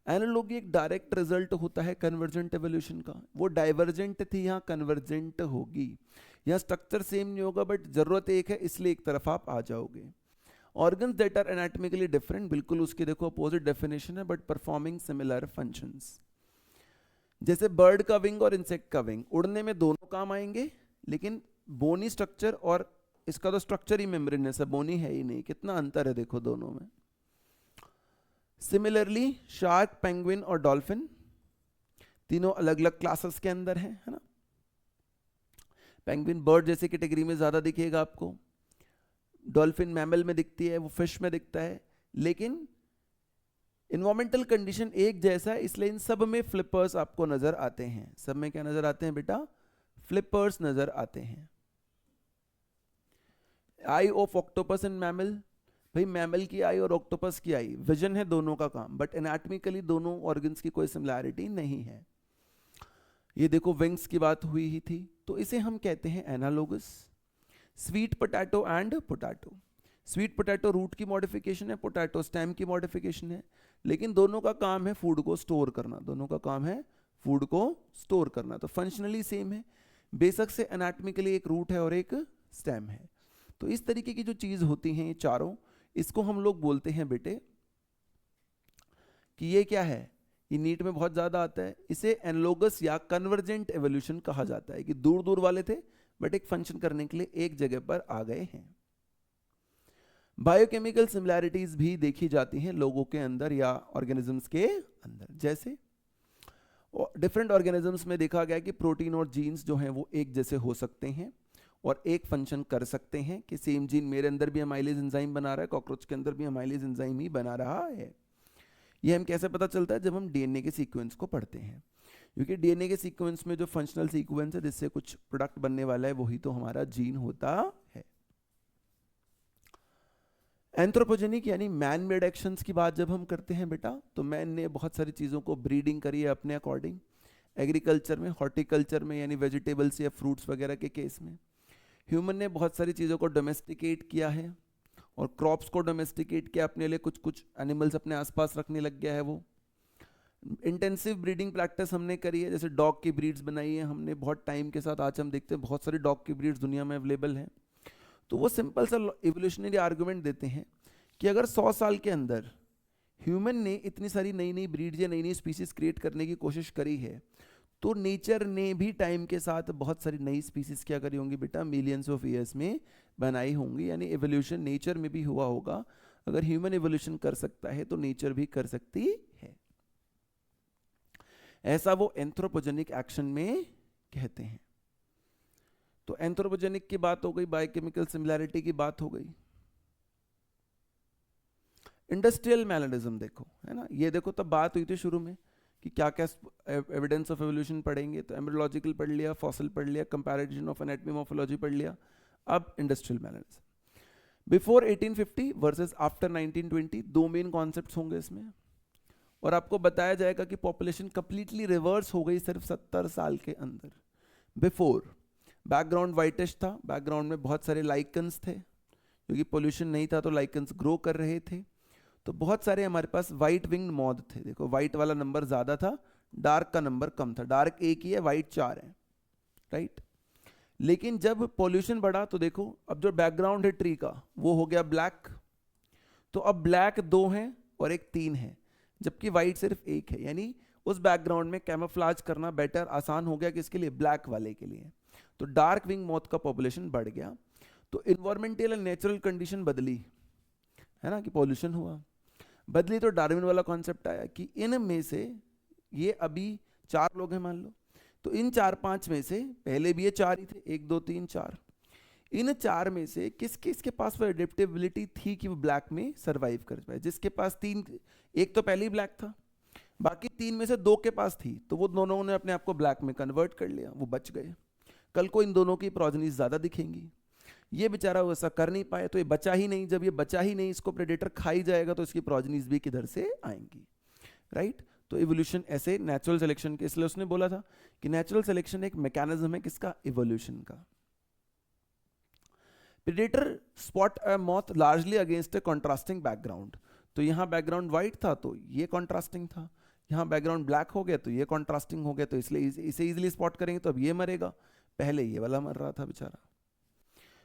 A: analogy एक डायरेक्ट रिजल्ट होता है कन्वर्जेंट एवोल्यूशन का, वो डाइवर्जेंट थी, यहाँ कन्वर्जेंट होगी। यहाँ स्ट्रक्चर सेम नहीं होगा, बट जरूरत एक है, इसलिए एक तरफ आप आ जाओगे। Organs that are anatomically different, बिल्कुल उसके देखो अपोजिट डेफिनेशन है, बट परफॉर्मिंग सिमिलर फंक्शंस। जैसे बर्ड का विंग और इंसेक्ट का विंग, उड़ने में दोनों काम आएंगे, लेकिन बोनी स्ट्रक्चर, और इसका तो स्ट्रक्चर ही मेम्ब्रेनस है, बोनी है ही नहीं, कितना अंतर है देखो दोनों में। सिमिलरली शार्क, पेंगुइन और डॉल्फिन तीनों अलग अलग क्लासेस के अंदर है ना। पेंगुइन बर्ड जैसे कैटेगरी में ज्यादा दिखेगा आपको, डॉल्फिन मैमल में दिखती है, वो फिश में दिखता है, लेकिन इन्वायरमेंटल कंडीशन एक जैसा है, इसलिए इन सब में फ्लिपर्स आपको नजर आते हैं। सब में क्या नजर आते हैं बेटा, फ्लिपर्स नजर आते हैं। आई ऑफ ऑक्टोपस एंड मैमल, भाई मैमल की आई और ऑक्टोपस की आई, विजन है दोनों का काम, बट एनाटॉमिकली दोनों ऑर्गन्स की कोई सिमिलैरिटी नहीं है। ये देखो विंग्स की बात हुई ही थी, तो इसे हम कहते हैं analogous. Sweet potato and potato, sweet potato root की मॉडिफिकेशन है, पोटैटो स्टेम की मॉडिफिकेशन है, लेकिन दोनों का काम है फूड को स्टोर करना, दोनों का काम है फूड को स्टोर करना, तो फंक्शनली सेम है। बेशक से एनाटॉमिकली एक रूट है और एक स्टेम है। तो इस तरीके की जो चीज होती हैं ये चारों, इसको हम लोग बोलते हैं बेटे कि ये क्या है, ये नीट में बहुत ज्यादा आता है, इसे एनालॉगस या कन्वर्जेंट एवोल्यूशन कहा जाता है, कि दूर दूर वाले थे बट एक फंक्शन करने के लिए एक जगह पर आ गए हैं। बायोकेमिकल सिमिलैरिटीज भी देखी जाती हैं लोगों के अंदर या ऑर्गेनिजम्स के अंदर। जैसे डिफरेंट ऑर्गेनिजम्स में देखा गया कि प्रोटीन और जीन्स जो हैं वो एक जैसे हो सकते हैं और एक फंक्शन कर सकते हैं, कि सेम जीन मेरे अंदर भी अमाइलेज एंजाइम बना रहा है, कॉकरोच के अंदर भी अमाइलेज एंजाइम ही बना रहा है। ये हम कैसे पता चलता है, जब हम डीएनए के सीक्वेंस को पढ़ते हैं, क्योंकि डीएनए के सीक्वेंस में जो फंक्शनल सीक्वेंस है जिससे कुछ प्रोडक्ट बनने वाला है, वही तो हमारा जीन होता है। एंथ्रोपोजेनिक यानी मैन मेड एक्शंस की बात जब हम करते हैं बेटा, तो मैन ने बहुत सारी चीज़ों को ब्रीडिंग करी है अपने अकॉर्डिंग, एग्रीकल्चर में, हॉर्टिकल्चर में यानी वेजिटेबल्स या फ्रूट्स वगैरह के केस में। ह्यूमन ने बहुत सारी चीज़ों को डोमेस्टिकेट किया है और क्रॉप्स को डोमेस्टिकेट किया अपने लिए, कुछ कुछ एनिमल्स अपने आसपास रखने लग गया है वो। इंटेंसिव ब्रीडिंग प्रैक्टिस हमने करी है, जैसे डॉग की ब्रीड्स बनाई है हमने बहुत टाइम के साथ। आज हम देखते हैं बहुत सारी डॉग की ब्रीड्स दुनिया में अवेलेबल हैं। तो वो सिंपल सा इवोल्यूशनरी आर्गुमेंट देते हैं कि अगर 100 साल के अंदर ह्यूमन ने इतनी सारी नई नई ब्रीड्स या नई नई स्पीसीज क्रिएट करने की कोशिश करी है, तो नेचर ने भी टाइम के साथ बहुत सारी नई स्पीसीज क्या करी होंगी बेटा, मिलियंस ऑफ ईयर्स में बनाई होंगी। यानी एवोल्यूशन नेचर में भी हुआ होगा। अगर ह्यूमन एवोल्यूशन कर सकता है तो नेचर भी कर सकती है। ऐसा वो एंथ्रोपोजेनिक एक्शन में कहते हैं। तो एंथ्रोपोजेनिक की बात हो गई, बायोकेमिकल सिमिलैरिटी की बात हो गई। इंडस्ट्रियल मैनरिज्म देखो, है ना, ये देखो तब बात हुई थी शुरू में कि क्या क्या एविडेंस ऑफ एवोल्यूशन पढ़ेंगे, तो एम्ब्रियोलॉजिकल पढ़ लिया, फॉसिल पढ़ लिया, कंपैरिजन ऑफ एनाटॉमी मॉर्फोलॉजी पढ़ लिया। अब industrial mannerism before 1850 versus after 1920, दो मेन कॉन्सेप्ट्स होंगे इसमें। और आपको बताया जाएगा कि पॉपुलेशन कंप्लीटली रिवर्स हो गई सिर्फ 70 साल के अंदर। बिफोर बैकग्राउंड वाइटिश था, बैकग्राउंड में बहुत सारे लाइकन्स थे, क्योंकि पोल्यूशन नहीं था तो लाइकन्स ग्रो कर रहे थे। तो बहुत सारे हमारे पास वाइट विंग्ड मॉथ थे। देखो वाइट वाला नंबर ज्यादा था, डार्क का नंबर कम था। डार्क एक ही है, वाइट 4 है, राइट। लेकिन जब पॉल्यूशन बढ़ा तो देखो अब जो बैकग्राउंड है ट्री का वो हो गया ब्लैक। तो अब ब्लैक 2 हैं और एक 3 है, जबकि वाइट सिर्फ 1 है। यानी उस बैकग्राउंड में कैमोफ्लेज करना बेटर आसान हो गया, किसके लिए, ब्लैक वाले के लिए। तो डार्क विंग मॉथ का पॉपुलेशन बढ़ गया। तो इन्वायरमेंटल एंड नेचुरल कंडीशन बदली, है ना, कि पॉल्यूशन हुआ, बदली। तो डार्विन वाला कॉन्सेप्ट आया कि इन में से ये अभी 4 लोग हैं मान लो, तो इन 4-5 में से पहले भी ये 4 ही थे, 1 2 3 4, इन 4 में से किस किसके पास वो एडेप्टेबिलिटी थी कि वो ब्लैक में सरवाइव कर पाए। जिसके पास 3, एक तो पहले ही ब्लैक था, बाकी 3 में से 2 के पास थी, तो वो दोनों ने अपने आप को ब्लैक में कन्वर्ट कर लिया, वो बच गए। कल को इन दोनों की प्रोजेनी ज्यादा दिखेंगी, ये बेचारा वैसा कर नहीं पाए तो ये बचा ही नहीं। जब ये बचा ही नहीं, इसको प्रेडेटर खा ही जाएगा, तो इसकी प्रोजेनीज भी किधर से आएंगी, राइट। तो इवोल्यूशन ऐसे नेचुरल सिलेक्शन के, इसलिए उसने बोला था कि नेचुरल सिलेक्शन एक मैकेनिज्म है किसका, इवोल्यूशन का। Predator spot a moth largely against a contrasting background. तो यहाँ बैकग्राउंड व्हाइट था तो ये कॉन्ट्रास्टिंग था, यहाँ बैकग्राउंड ब्लैक हो गया तो ये कॉन्ट्रास्टिंग हो गया, तो इसलिए इसे इजीली स्पॉट करेंगे तो अब ये मरेगा, पहले ये वाला मर रहा था बेचारा।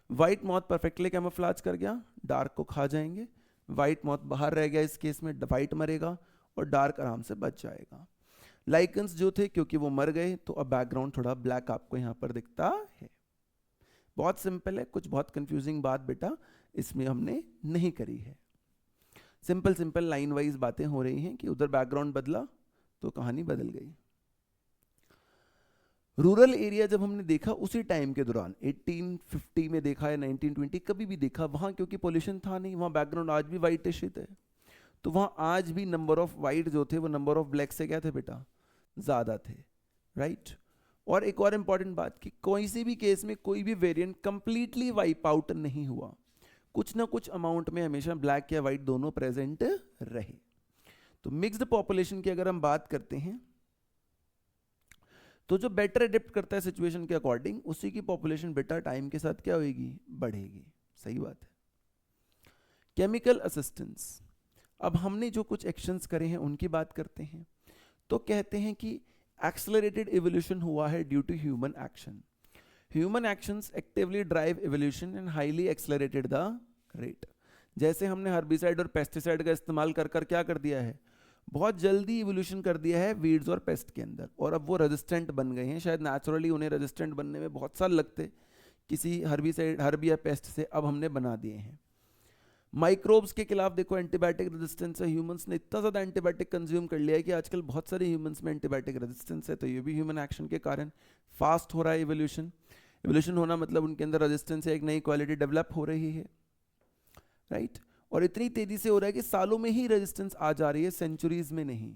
A: व्हाइट मॉथ परफेक्टली कैमोफ्लेज कर गया, डार्क को खा जाएंगे। व्हाइट मॉथ बाहर रह गया, इस केस में व्हाइट मरेगा और डार्क आराम से बच जाएगा। लाइकन्स जो थे क्योंकि वो मर गए, तो अब बैकग्राउंड थोड़ा ब्लैक आपको यहाँ पर दिखता है। बहुत सिंपल है, कुछ बहुत कंफ्यूजिंग बात बेटा इसमें हमने नहीं करी है। सिंपल सिंपल लाइन वाइज बातें हो रही हैं कि उधर बैकग्राउंड बदला तो कहानी बदल गई। रूरल एरिया जब हमने देखा उसी टाइम के दौरान 1850 में देखा या 1920 कभी भी देखा, वहां क्योंकि पोल्यूशन था नहीं, वहां बैकग्राउंड आज भी वाइटिश है, तो वहां आज भी नंबर ऑफ वाइट जो थे वो नंबर ऑफ ब्लैक से क्या थे बेटा, ज्यादा थे, राइट। और एक और इंपॉर्टेंट बात कि कोई सी भी केस में कोई भी वेरिएंट कंप्लीटली वाइप आउट नहीं हुआ, कुछ ना कुछ अमाउंट में हमेशा ब्लैक या वाइट दोनों प्रेजेंट रहे। तो मिक्स्ड पॉपुलेशन की अगर हम बात करते हैं तो जो बेटर एडेप्ट करता है सिचुएशन के अकॉर्डिंग, उसी की पॉपुलेशन बेटा टाइम के साथ क्या होगी, बढ़ेगी। सही बात है। केमिकल असिस्टेंस, अब हमने जो कुछ एक्शंस करे हैं उनकी बात करते हैं। तो कहते हैं कि एक्सेलरेटेड इवोल्यूशन हुआ है due to human action. Human actions actively drive evolution and highly accelerated the rate. जैसे हमने हर्बिसाइड और पेस्टिसाइड का इस्तेमाल कर कर क्या कर दिया है, बहुत जल्दी इवोल्यूशन कर दिया है वीड्स और पेस्ट के अंदर, और अब वो रेजिस्टेंट बन गए हैं। शायद नेचुरली उन्हें रेजिस्टेंट बनने में बहुत साल लगते, किसी हर्बिसाइड हर्ब या पेस्ट से अब हमने बना दिए हैं। माइक्रोब्स के खिलाफ देखो एंटीबायोटिक रेजिस्टेंस है। ह्यूमंस ने इतना ज़्यादा एंटीबायोटिक कंज्यूम कर लिया है कि आजकल बहुत सारे ह्यूमंस में एंटीबायोटिक रेजिस्टेंस है, तो ये भी ह्यूमन एक्शन के कारण फास्ट हो रहा है इवोल्यूशन। इवोल्यूशन होना मतलब उनके अंदर रेजिस्टेंस है, एक नई क्वालिटी डेवलप हो रही है, राइट। और इतनी तेजी से हो रहा है कि सालों में ही रेजिस्टेंस आ जा रही है, सेंचुरीज में नहीं।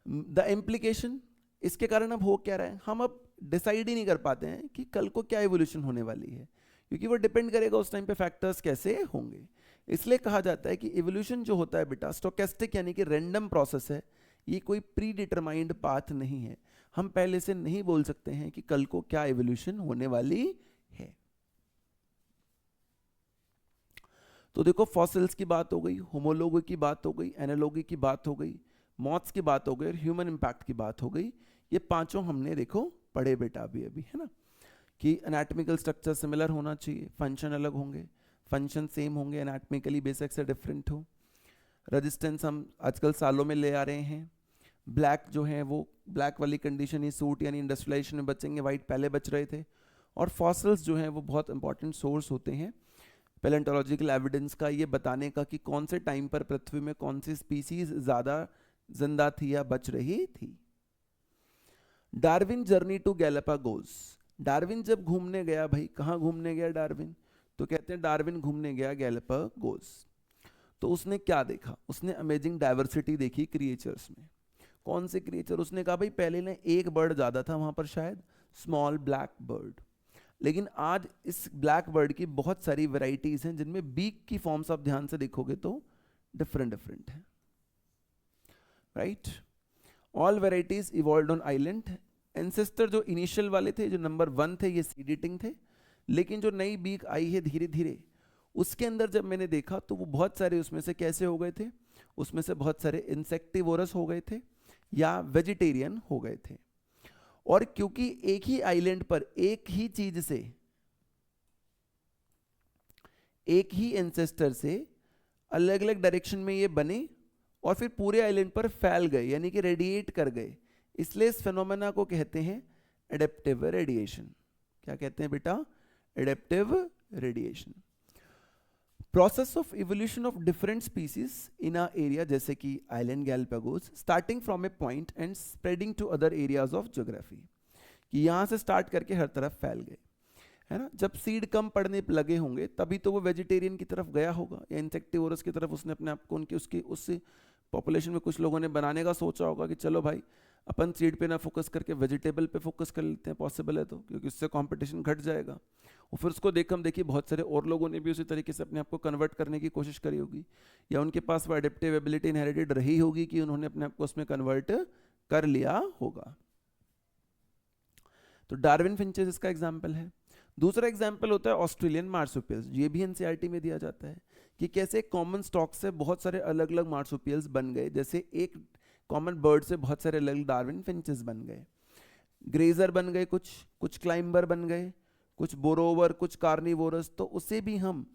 A: द इम्प्लीकेशन, इसके कारण अब हो क्या रहा है, हम अब डिसाइड ही नहीं कर पाते हैं कि कल को क्या इवोल्यूशन होने वाली है, क्योंकि वो डिपेंड करेगा उस टाइम पे फैक्टर्स कैसे होंगे। इसलिए कहा जाता है कि इवोल्यूशन जो होता है बेटा स्टोकेस्टिक यानी कि रैंडम प्रोसेस है, ये कोई प्री डिटरमाइंड पाथ नहीं है। हम पहले से नहीं बोल सकते हैं कि कल को क्या इवोल्यूशन होने वाली है। तो देखो फॉसिल्स की बात हो गई, होमोलॉगी की बात हो गई, एनालॉगी की बात हो गई, मॉथ्स की बात हो गई और ह्यूमन इम्पैक्ट की बात हो गई। ये पांचों हमने देखो पढ़े बेटा अभी अभी, है ना, कि एनाटॉमिकल स्ट्रक्चर सिमिलर होना चाहिए, फंक्शन अलग होंगे, फंक्शन सेम होंगे, एनाटॉमिकली बेसिक से डिफरेंट हो। रेजिस्टेंस हम आजकल सालों में ले आ रहे हैं। ब्लैक जो है वो ब्लैक वाली कंडीशन ही सूट यानी इंडस्ट्रियलाइजेशन में बचेंगे, वाइट पहले बच रहे थे। और फॉसिल्स जो हैं वो बहुत इंपॉर्टेंट सोर्स होते हैं पैलेंटोलॉजिकल एविडेंस का, ये बताने का कि कौन से टाइम पर पृथ्वी में कौन सी स्पीसीज ज़्यादा जिंदा थी या बच रही थी। Darwin journey to Galapagos. Darwin जब घूमने गया, भाई कहाँ घूमने गया डार्विन, तो कहते हैं डार्विन घूमने गया गैलापागोस। तो उसने क्या देखा, उसने अमेजिंग डाइवर्सिटी देखी क्रिएचर्स में। कौन से क्रिएचर, उसने कहा भाई पहले ने एक बर्ड ज़्यादा था वहाँ पर शायद, स्मॉल ब्लैक बर्ड, लेकिन आज इस ब्लैक बर्ड की बहुत सारी वेराइटीज़ हैं जिनमें बीक की फॉर्म्स आप ध्यान से देखोगे तो डिफरेंट डिफरेंट है, right. All varieties evolved on island. Ancestor जो इनिशियल वाले थे, जो नंबर 1 थे, ये सीड ईटिंग थे, लेकिन जो नई बीक आई है धीरे धीरे, उसके अंदर जब मैंने देखा तो वो बहुत सारे उसमें से कैसे हो गए थे, उसमें से बहुत सारे इंसेक्टिवोरस हो गए थे या वेजिटेरियन हो गए थे। और क्योंकि एक ही आइलैंड पर एक ही चीज से, एक ही एंसेस्टर से अलग अलग डायरेक्शन में ये बने और फिर पूरे आइलैंड पर फैल गए, यानी कि रेडिएट कर गए, इसलिए इस फेनोमेना को कहते हैं एडेप्टिव रेडिएशन। क्या कहते हैं बेटा, adaptive radiation. Process of evolution of different species in a area, जैसे कि island Galapagos, starting from a point and spreading to other areas of geography, कि यहाँ से स्टार्ट करके हर तरफ फैल गए, है ना। जब सीड कम पड़ने लगे होंगे तभी तो वो वेजिटेरियन की तरफ गया होगा या इंसेक्टिवोरस की तरफ, उसने अपने आप को उनकी उसकी उससे पॉपुलेशन में कुछ लोगों ने बनाने का सोचा होगा कि चलो भाई अपन सीड पे ना फोकस करके वेजिटेबल पे फोकस कर लेते हैं, पॉसिबल है तो, क्योंकि उससे कंपटीशन घट जाएगा। और फिर उसको देखिए बहुत सारे और लोगों ने भी उसी तरीके से अपने आप को कन्वर्ट करने की कोशिश करी होगी, या उनके पास वो एडेप्टिव एबिलिटी इनहेरिटेड रही होगी कि उन्होंने अपने आप को उसमें कन्वर्ट कर लिया होगा। तो डार्विन फिंचेस इसका एग्जाम्पल है। दूसरा एग्जाम्पल होता है ऑस्ट्रेलियन मार्सुपियल्स। ये भी एनसीईआरटी में दिया जाता है कि कैसे कॉमन स्टॉक से बहुत सारे अलग अलग मार्सुपियल्स बन गए, जैसे एक कॉमन बर्ड से बहुत सारे अलग डार्विन फिंचेस बन गए, ग्रेजर बन गए, कुछ क्लाइंबर बन गए, कुछ बोरोवर, कुछ कार्निवोरस। तो उसे भी हम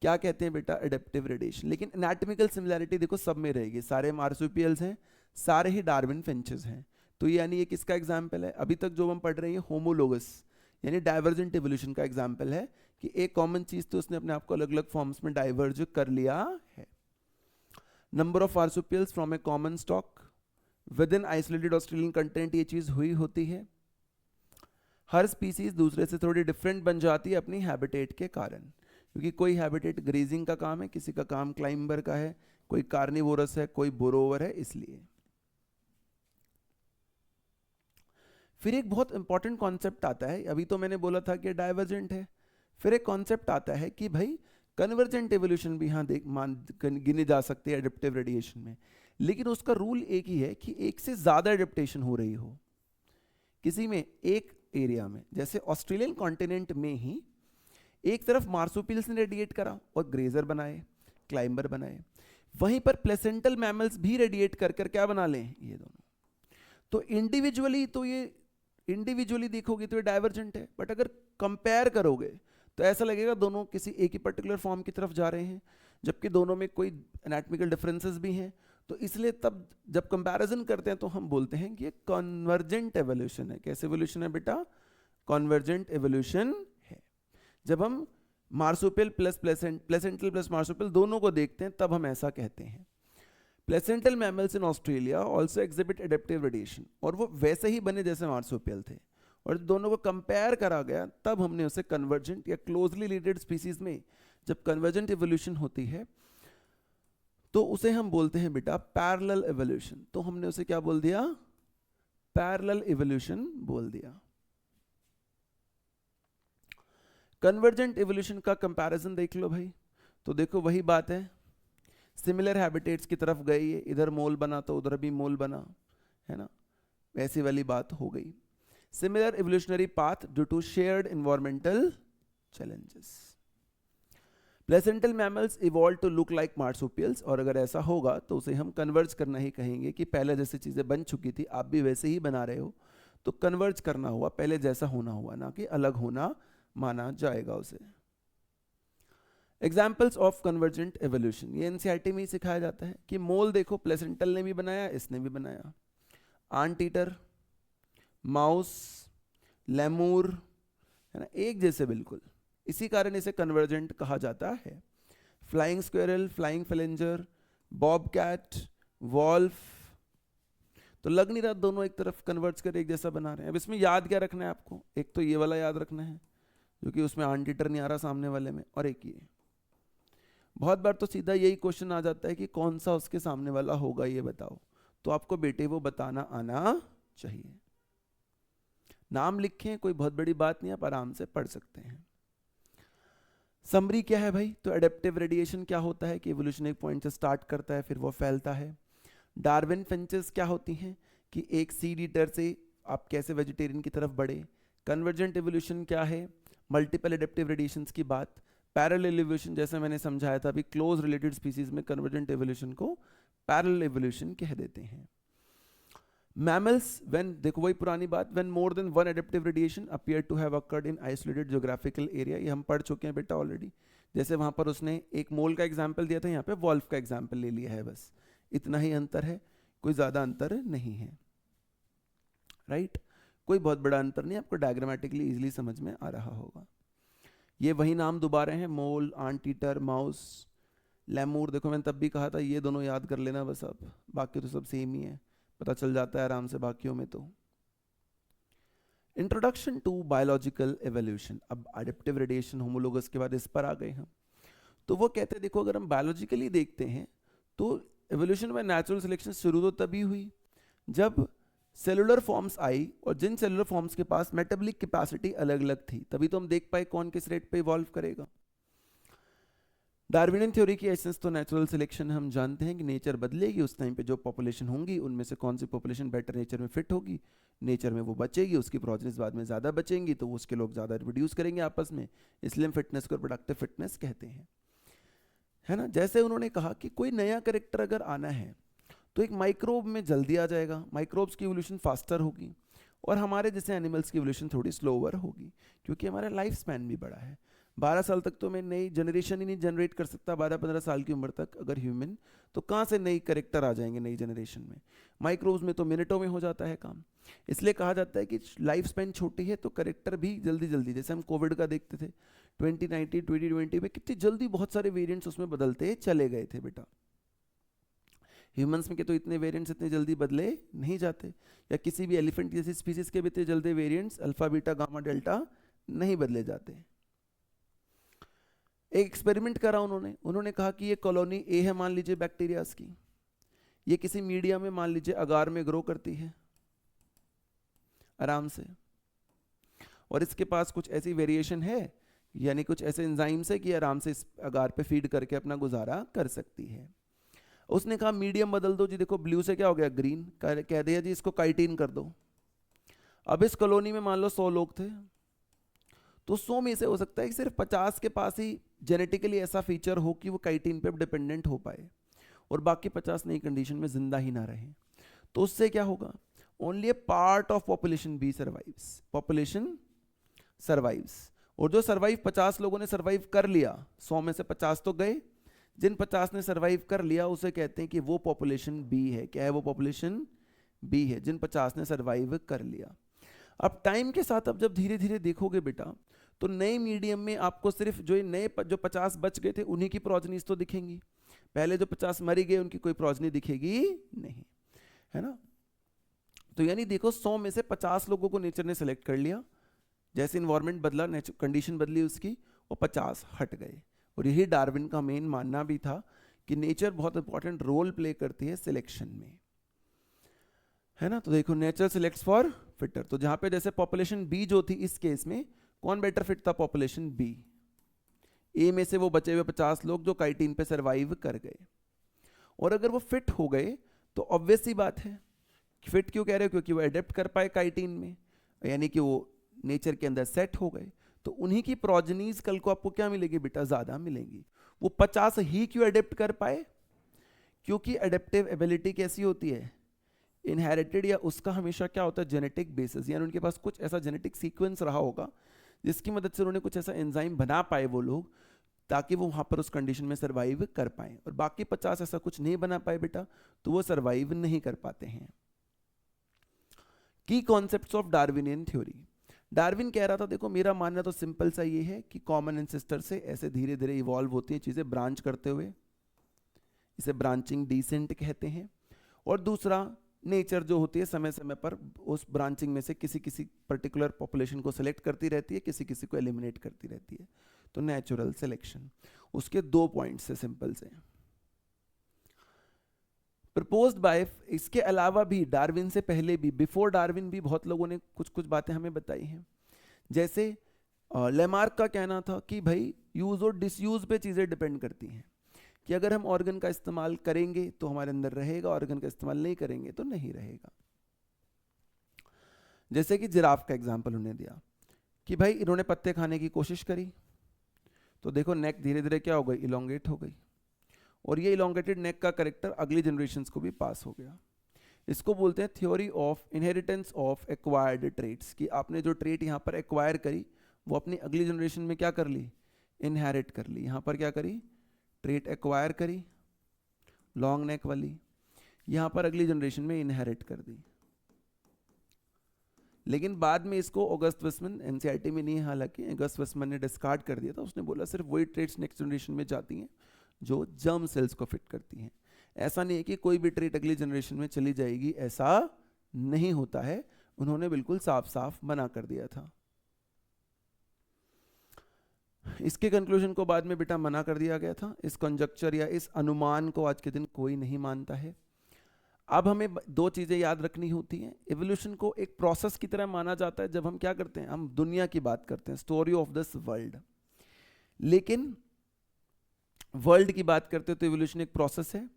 A: क्या कहते हैं बेटा, एडेप्टिव रेडिएशन। लेकिन एनाटॉमिकल सिमिलैरिटी देखो सब में रहेगी, सारे मार्सुपियल्स हैं, सारे ही डार्विन फिंचेस हैं। तो यानी ये किसका एग्जाम्पल है, अभी तक जो हम पढ़ रहे हैं होमोलोगस यानी डाइवर्जेंट इवोल्यूशन का एग्जाम्पल है, कि एक कॉमन चीज तो उसने अपने आप को अलग अलग फॉर्म्स में डाइवर्ज कर लिया है। Number of marsupials from A common stock with in isolated Australian content, ये चीज हुई होती है। हर स्पीसीज दूसरे से थोड़ी डिफरेंट बन जाती है अपनी हैबिटेट के कारण, क्योंकि कोई हैबिटेट ग्रेजिंग का काम है, किसी का काम क्लाइंबर का है, कोई कार्निवोरस है, कोई बोरोवर है, इसलिए। फिर एक बहुत इंपॉर्टेंट कॉन्सेप्ट आता है, अभी तो मैंने बोला था कि डाइवर्जेंट है, फिर एक कॉन्सेप्ट आता है कि भाई कन्वर्जेंट एवोल्यूशन भी यहाँ गिने जा सकते हैं एडेप्टिव रेडिएशन में, लेकिन उसका रूल एक ही है कि एक से ज्यादा एडेप्टेशन हो रही हो किसी में एक एरिया में। जैसे ऑस्ट्रेलियन कॉन्टिनेंट में ही एक तरफ मार्सुपियल्स ने रेडिएट करा और ग्रेजर बनाए, क्लाइंबर बनाए, वहीं पर प्लेसेंटल मैमल्स भी रेडिएट कर कर क्या बना लें, ये दोनों। तो इंडिविजुअली देखोगे तो ये डाइवर्जेंट है, बट अगर कंपेयर करोगे तो ऐसा लगेगा दोनों किसी एक ही पर्टिकुलर फॉर्म की तरफ जा रहे हैं, जबकि दोनों में कोई एनाटॉमिकल डिफरेंसेस भी हैं। तो इसलिए तब जब कंपैरिजन करते हैं तो हम बोलते हैं कि ये कन्वर्जेंट एवोल्यूशन है। कैसे एवोल्यूशन है बेटा, कन्वर्जेंट एवोल्यूशन है। जब हम marsupial plus placental plus marsupial दोनों को देखते हैं तब हम ऐसा कहते हैं। Placental mammals in Australia also exhibit adaptive radiation, और वो वैसे ही बने जैसे मार्सुपियल थे, और दोनों को कंपेयर करा गया तब हमने उसे कन्वर्जेंट या क्लोजली रिलेटेड स्पीसीज में जब कन्वर्जेंट एवोल्यूशन होती है तो उसे हम बोलते हैं बेटा पैरेलल एवोल्यूशन। तो हमने उसे क्या बोल दिया, पैरेलल एवोल्यूशन बोल दिया। कन्वर्जेंट एवोल्यूशन का कंपैरिजन देख लो भाई, तो देखो वही बात है, सिमिलर हैबिटेट्स की तरफ गई है, इधर मोल बना तो उधर भी मोल बना, है ना, ऐसी वाली बात हो गई। Similar evolutionary path due to shared environmental challenges. Placental mammals evolve to look like marsupials, और अगर ऐसा होगा तो उसे हम कन्वर्ज करना ही कहेंगे कि पहले जैसे चीज़ें बन चुकी थी आप भी वैसे ही बना रहे हो, तो कन्वर्ज करना हुआ, पहले जैसा होना हुआ, ना कि अलग होना माना जाएगा उसे। एग्जाम्पल्स ऑफ कन्वर्जेंट एवोल्यूशन, ये एनसीईआरटी में ही सिखाया जाता है कि मोल देखो प्लेसेंटल ने भी बनाया, इसने भी बनाया, आंट ईटर, माउस, लेमूर, है ना, एक जैसे बिल्कुल, इसी कारण इसे कन्वर्जेंट कहा जाता है। Flying squirrel, flying phalanger, bobcat, wolf, तो लग नहीं रहा दोनों एक तरफ कन्वर्ज कर एक जैसा बना रहे हैं। अब इसमें याद क्या रखना है आपको, एक तो ये वाला याद रखना है जो कि उसमें आंट ईटर नहीं आ रहा सामने वाले में, और एक ये। बहुत बार तो सीधा यही क्वेश्चन आ जाता है कि कौन सा उसके सामने वाला होगा ये बताओ, तो आपको बेटे वो बताना आना चाहिए। नाम लिखें, कोई बहुत बड़ी बात नहीं, आप आराम से पढ़ सकते हैं। समरी क्या है भाई, तो एडेप्टिव रेडिएशन क्या होता है कि एवोल्यूशन एक पॉइंट से स्टार्ट करता है फिर वो फैलता है। डार्विन फिंचेस क्या होती हैं कि एक सीड ईटर से आप कैसे वेजिटेरियन की तरफ बढ़े। कन्वर्जेंट एवोल्यूशन क्या है, मल्टीपल एडेप्टिव रेडिएशंस की बात। पैरेलल एवोल्यूशन जैसे मैंने समझाया था अभी, क्लोज रिलेटेड स्पीसीज में कन्वर्जेंट एवोल्यूशन को पैरेलल एवोल्यूशन कह देते हैं। मैमल्स, व्हेन, देखो वही पुरानी बात, when more than one adaptive radiation appear to have occurred in isolated geographical area, ये हम पढ़ चुके हैं बेटा ऑलरेडी। जैसे वहां पर उसने एक मोल का एग्जाम्पल दिया था, यहाँ पे वॉल्फ का एग्जाम्पल ले लिया है, बस इतना ही अंतर है, कोई ज्यादा अंतर नहीं है, राइट? कोई बहुत बड़ा अंतर नहीं, आपको डायग्रामेटिकली इजीली समझ में आ रहा होगा। ये वही नाम दोबारा हैं, मोल, आंट ईटर, माउस, लेमूर। देखो मैंने तब भी कहा था ये दोनों याद कर लेना बस, अब बाकी तो सब सेम ही है, पता चल जाता है आराम से बाकियों में। तो इंट्रोडक्शन टू बायोलॉजिकल एवोल्यूशन, अब एडेप्टिव रेडिएशन, होमोलोगस के बाद इस पर आ गए हम। तो वो कहते हैं देखो अगर हम बायोलॉजिकली देखते हैं तो एवोल्यूशन में नेचुरल सिलेक्शन शुरू तो तभी हुई जब सेलुलर फॉर्म्स आई, और जिन सेलुलर फॉर्म्स के पास मेटाबॉलिक कैपेसिटी अलग अलग थी, तभी तो हम देख पाए कौन किस रेट पे इवॉल्व करेगा। डार्विनियन थ्योरी की एसेंस तो नेचुरल सिलेक्शन, हम जानते हैं कि नेचर बदलेगी, उस टाइम पे जो पॉपुलेशन होंगी उनमें से कौन सी पॉपुलेशन बेटर नेचर में फिट होगी, नेचर में वो बचेगी, उसकी प्रोजेनिस बाद में ज़्यादा बचेंगी तो उसके लोग ज़्यादा रिप्रोड्यूस करेंगे आपस में, इसलिए हम फिटनेस को प्रोडक्टिव फिटनेस कहते हैं, है ना। जैसे उन्होंने कहा कि कोई नया करेक्टर अगर आना है तो एक माइक्रोब में जल्दी आ जाएगा, माइक्रोब्स की इवोल्यूशन फास्टर होगी, और हमारे जैसे एनिमल्स की इवोल्यूशन थोड़ी स्लोअर होगी, क्योंकि हमारा लाइफ स्पैन भी बड़ा है। 12 साल तक तो मैं नई जनरेशन ही नहीं जनरेट कर सकता, 12-15 साल की उम्र तक अगर ह्यूमन, तो कहाँ से नई करेक्टर आ जाएंगे नई जनरेशन में। माइक्रोब्स में तो मिनटों में हो जाता है काम, इसलिए कहा जाता है कि लाइफ स्पैन छोटी है तो करेक्टर भी जल्दी जल्दी, जैसे हम कोविड का देखते थे 2019 2020 में, कितनी जल्दी बहुत सारे वेरिएंट्स उसमें बदलते चले गए थे बेटा। ह्यूमंस में के तो इतने वेरिएंट्स इतने जल्दी बदले नहीं जाते, या किसी भी एलिफेंट जैसी स्पीसीज के भी इतने जल्दी variants alpha beta gamma delta नहीं बदले जाते। एक एक्सपेरिमेंट करा उन्होंने कहा कि ये कॉलोनी ए है मान लीजिए बैक्टीरियाज की, ये किसी मीडिया में मान लीजिए अगार में ग्रो करती है आराम से, और इसके पास कुछ ऐसी वेरिएशन है, यानी कुछ ऐसे एंजाइम्स है कि आराम से इस अगार पे फीड करके अपना गुजारा कर सकती है। उसने कहा मीडियम बदल दो जी, देखो ब्लू से क्या हो गया ग्रीन, कह दिया जी इसको काइटिन कर दो। अब इस कॉलोनी में मान लो 100 लोग थे, तो 100 में से हो सकता है कि सिर्फ 50 के पास ही जेनेटिकली ऐसा फीचर हो कि वो काइटिन पे डिपेंडेंट हो पाए, और बाकी 50 नई कंडीशन में जिंदा ही ना रहे। तो उससे क्या होगा, only a part of population be survives, population survives, और जो सर्वाइव 50 लोगों ने सर्वाइव कर लिया, 100 में से 50 तो गए, जिन 50 ने सर्वाइव कर लिया उसे कहते हैं कि वो पॉपुलेशन बी है। क्या है वो पॉपुलेशन बी है, जिन 50 ने सर्वाइव कर लिया। अब टाइम के साथ अब जब धीरे धीरे देखोगे बेटा, तो नए मीडियम में आपको सिर्फ जो नए जो 50 बच गए थे उन्हीं की प्रोजनीज तो दिखेंगी, पहले जो 50 मर गए उनकी कोई प्रोजनी दिखेगी नहीं, है ना। तो यानी देखो 100 में से 50 लोगों को नेचर ने सेलेक्ट कर लिया, जैसे इन्वायरमेंट बदला, कंडीशन बदली उसकी, और 50 हट गए। और यही डार्विन का मेन मानना भी था कि नेचर बहुत इंपॉर्टेंट रोल प्ले करती है सिलेक्शन में, है ना। तो देखो नेचर सिलेक्ट्स फॉर फिटर, तो जहां पे जैसे पॉपुलेशन बी जो थी इस केस में कौन बेटर फिट था, पॉपुलेशन बी। ए में से वो बचे हुए 50 लोग जो काइटिन पे सरवाइव कर गए, और अगर वो फिट हो गए तो ऑब्वियस सी बात है, फिट क्यों कह रहे हो, क्योंकि वो अडेप्ट कर पाए काइटिन में, यानी कि वो नेचर के अंदर सेट हो गए, तो उन्हीं की प्रोजेनीज कल को आपको क्या मिलेगी बेटा, ज्यादा मिलेंगी। वो 50 ही क्यों अडेप्ट कर पाए, क्योंकि अडेप्टिव एबिलिटी कैसी होती है, इनहेरिटेड, या उसका हमेशा क्या होता है, जेनेटिक बेसिस, यानी उनके पास कुछ ऐसा जेनेटिक सीक्वेंस रहा होगा जिसकी मदद से उन्होंने कुछ ऐसा एंजाइम बना पाए वो लोग, ताकि वो वहां पर उस कंडीशन में सर्वाइव कर पाए। और बाकी 50 ऐसा कुछ नहीं बना पाए बेटा, तो वो सर्वाइव नहीं कर पाते हैं। की concepts of Darwinian theory. Darwin कह रहा था, देखो मेरा मानना तो सिंपल सा ये है कि कॉमन एंसेस्टर से ऐसे धीरे धीरे इवॉल्व होती हैं चीजें, ब्रांच करते हुए, इसे ब्रांचिंग डिसेंट कहते हैं। और दूसरा, नेचर जो होती है समय समय पर उस ब्रांचिंग में से किसी किसी पर्टिकुलर पॉपुलेशन को सिलेक्ट करती रहती है, किसी किसी को एलिमिनेट करती रहती है, तो नेचुरल सिलेक्शन। उसके 2 पॉइंट्स है सिंपल से प्रपोज्ड बाय। इसके अलावा भी डार्विन से पहले भी, बिफोर डार्विन भी बहुत लोगों ने कुछ कुछ बातें हमें बताई हैं। जैसे लेमार्क का कहना था कि भाई यूज और डिसयूज पे चीजें डिपेंड करती हैं, कि अगर हम ऑर्गन का इस्तेमाल करेंगे तो हमारे अंदर रहेगा, ऑर्गन का इस्तेमाल नहीं करेंगे तो नहीं रहेगा। जैसे कि जिराफ का एग्जांपल उन्होंने दिया कि भाई इन्होंने पत्ते खाने की कोशिश करी, तो देखो नेक धीरे धीरे क्या हो गई, इलोंगेट हो गई, और ये इलोंगेटेड नेक का करेक्टर अगली जनरेशंस को भी पास हो गया। इसको बोलते हैं theory of inheritance of acquired traits, कि आपने जो ट्रेट यहाँ पर एक्वायर करी वो अपनी अगली जनरेशन में क्या कर ली, इनहेरिट कर ली। यहाँ पर क्या करी, ट्रेट एक्वायर करी लॉन्ग नेक वाली, यहाँ पर अगली जनरेशन में इनहेरिट कर दी। लेकिन बाद में इसको ऑगस्ट वेस्टमैन, एनसीईआरटी में नहीं है हालांकि, ऑगस्ट वेस्टमैन ने डिस्कार्ड कर दिया था। उसने बोला सिर्फ वही ट्रेट्स नेक्स्ट जनरेशन में जाती हैं जो जर्म सेल्स को फिट करती हैं। ऐसा नहीं है कि कोई भी ट्रेट अगली जनरेशन में चली जाएगी, ऐसा नहीं होता है। उन्होंने बिल्कुल साफ साफ मना कर दिया था। इसके कंक्लूजन को बाद में बेटा मना कर दिया गया था। इस कंजक्चर या इस अनुमान को आज के दिन कोई नहीं मानता है। अब हमें 2 चीजें याद रखनी होती हैं। इवोल्यूशन को एक प्रोसेस की तरह माना जाता है जब हम क्या करते हैं, हम दुनिया की बात करते हैं, स्टोरी ऑफ दिस वर्ल्ड। लेकिन वर्ल्ड की बात करते हैं तो इवोल्यूशन एक प्रोसेस है।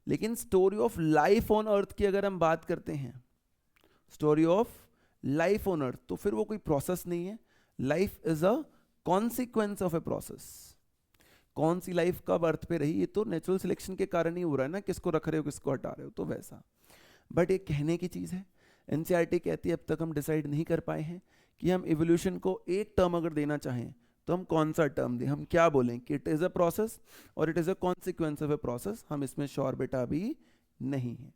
A: लेकिन स्टोरी ऑफ लाइफ ऑन अर्थ की अगर हम बात करते हैं, स्टोरी ऑफ लाइफ ऑन अर्थ, तो फिर वो कोई प्रोसेस नहीं है। Life is a consequence of a process. कौन सी लाइफ कब अर्थ पे रही, ये तो नेचुरल सिलेक्शन के कारण ही हो रहा है ना, किसको रख रहे हो किसको हटा रहे हो, तो वैसा। बट ये कहने की चीज है। एनसीईआरटी कहती है अब तक हम डिसाइड नहीं कर पाए हैं कि हम इवोल्यूशन को एक टर्म अगर देना चाहें तो हम कौन सा टर्म दें, हम क्या बोलें कि इट इज अ प्रोसेस और it is a consequence of a process. हम इसमें श्योर बेटा अभी नहीं है।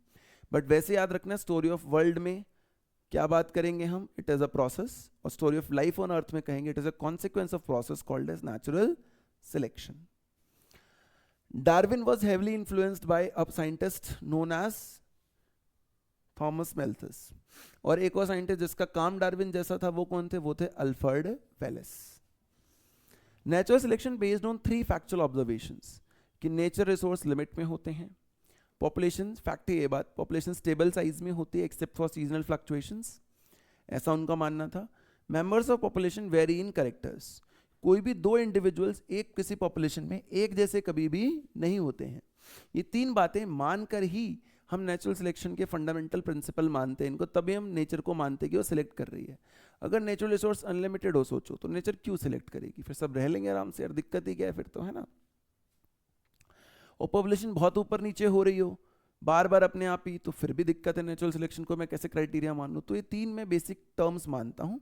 A: बट वैसे याद रखना, स्टोरी ऑफ वर्ल्ड में क्या बात करेंगे हम, इट इज अ प्रोसेस, और story of life on earth में कहेंगे it is a consequence of process called as natural selection. Darwin was heavily influenced by a scientist known as Thomas Malthus, और एक और साइंटिस्ट जिसका काम Darwin जैसा था वो कौन थे, वो थे Alfred Wallace. Natural selection based on 3 factual observations, कि नेचर रिसोर्स लिमिट में होते हैं, पॉपुलेशन, फैक्ट है ये बात, पॉपुलेशन स्टेबल साइज में होती है एक्सेप्ट फॉर सीजनल फ्लक्चुएशंस, ऐसा उनका मानना था। Members of population very in characters, कोई भी 2 इंडिविजुअल्स एक किसी पॉपुलेशन में एक जैसे कभी भी नहीं होते हैं। ये 3 बातें मानकर ही हम नेचुरल सिलेक्शन के फंडामेंटल प्रिंसिपल मानते हैं इनको, तभी हम नेचर को मानते हैं कि वो सिलेक्ट कर रही है। अगर नेचुरल रिसोर्स अनलिमिटेड हो सोचो तो नेचर क्यों सिलेक्ट करेगी, फिर सब रह लेंगे आराम से, यार दिक्कत ही क्या है फिर तो, है ना। और पॉपुलेशन बहुत ऊपर नीचे हो रही हो बार बार अपने आप ही, तो फिर भी दिक्कत है। नेचुरल सिलेक्शन को मैं कैसे क्राइटेरिया मान लूँ, तो ये 3 मैं बेसिक टर्म्स मानता हूँ।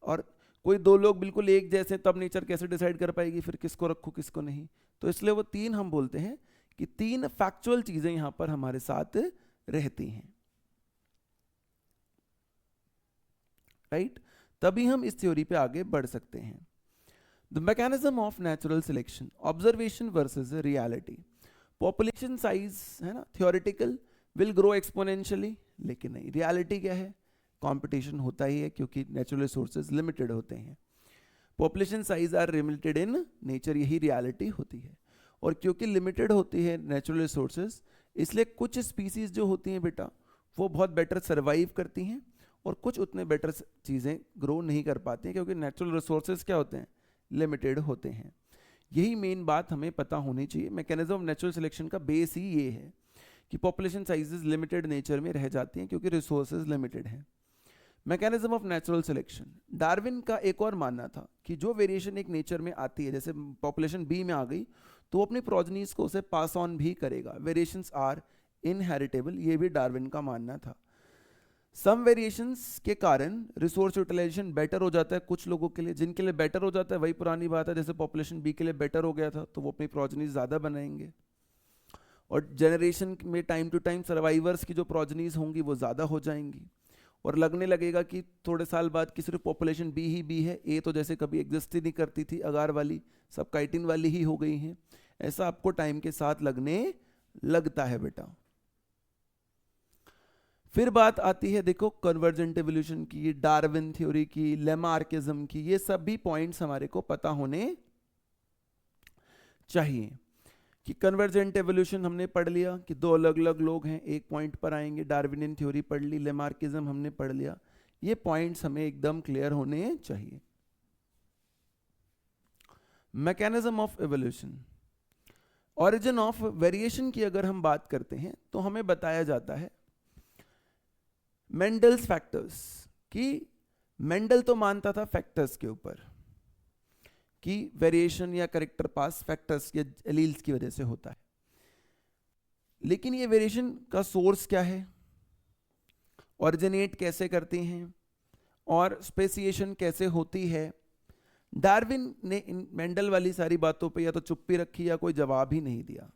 A: और कोई 2 लोग बिल्कुल एक जैसे, तब नेचर कैसे डिसाइड कर पाएगी फिर किसको रखूँ किसको नहीं, तो इसलिए वो 3 हम बोलते हैं कि 3 फैक्चुअल चीजें यहां पर हमारे साथ रहती हैं, राइट। तभी हम इस थ्योरी पे आगे बढ़ सकते हैं। The mechanism of natural selection, observation versus reality. Population size है ना, थियोरेटिकल विल ग्रो एक्सपोनेंशियली, लेकिन नहीं, रियलिटी क्या है, कंपटीशन होता ही है क्योंकि नेचुरल रिसोर्सेज लिमिटेड होते हैं। Population size are limited in nature, यही रियलिटी होती है। और क्योंकि लिमिटेड होती है नेचुरल रिसोर्सेज, इसलिए कुछ स्पीसीज जो होती हैं बेटा वो बहुत बेटर सर्वाइव करती हैं और कुछ उतने बेटर चीज़ें ग्रो नहीं कर पाती हैं, क्योंकि नेचुरल रिसोर्सेज क्या होते हैं, लिमिटेड होते हैं। यही मेन बात हमें पता होनी चाहिए। मैकेनिज्म ऑफ नेचुरल सिलेक्शन का बेस ही ये है कि पॉपुलेशन साइजेस लिमिटेड नेचर में रह जाती हैं क्योंकि रिसोर्सेज लिमिटेड हैं। Mechanism of natural selection, Darwin का एक और मानना था कि जो वेरिएशन एक नेचर में आती है, जैसे पॉपुलेशन बी में आ गई तो वो अपनी प्रोजनीज को उसे पास ऑन भी करेगा, वेरिएशंस आर इनहेरिटेबल, ये भी डार्विन का मानना था। सम वेरिएशंस के कारण रिसोर्स यूटिलाइजेशन बेटर हो जाता है कुछ लोगों के लिए, जिनके लिए बेटर हो जाता है वही पुरानी बात है, जैसे पॉपुलेशन बी के लिए बेटर हो गया था तो वो अपनी प्रोजनीज ज़्यादा बनाएंगे, और जनरेशन में टाइम टू टाइम सर्वाइवर्स की जो प्रोजनीज होंगी वो ज़्यादा हो जाएंगी, और लगने लगेगा कि थोड़े साल बाद की सिर्फ पॉपुलेशन बी ही बी है, ए तो जैसे कभी एग्जिस्ट ही नहीं करती थी, अगार वाली सब काइटिन वाली ही हो गई हैं, ऐसा आपको टाइम के साथ लगने लगता है बेटा। फिर बात आती है देखो कन्वर्जेंट एवोल्यूशन की, डार्विन थ्योरी की, लेमार्किज्म की, ये सब भी पॉइंट्स हमारे को पता होने चाहिए कि कन्वर्जेंट एवोल्यूशन हमने पढ़ लिया कि दो अलग अलग लोग हैं, एक पॉइंट पर आएंगे, डार्विनियन थ्योरी पढ़ ली, लेमार्किज्म हमने पढ़ लिया, ये पॉइंट्स हमें एकदम क्लियर होने चाहिए। Mechanism of evolution, origin of variation की अगर हम बात करते हैं तो हमें बताया जाता है मेंडल्स फैक्टर्स, कि मेंडल तो मानता था फैक्टर्स के ऊपर कि वेरिएशन या कैरेक्टर पास फैक्टर्स या एलील्स की वजह से होता है, लेकिन ये वेरिएशन का सोर्स क्या है, ऑरिजिनेट कैसे करती हैं और स्पेसिएशन कैसे होती है, डार्विन ने इन मेंडल वाली सारी बातों पे या तो चुप्पी रखी या कोई जवाब ही नहीं दिया।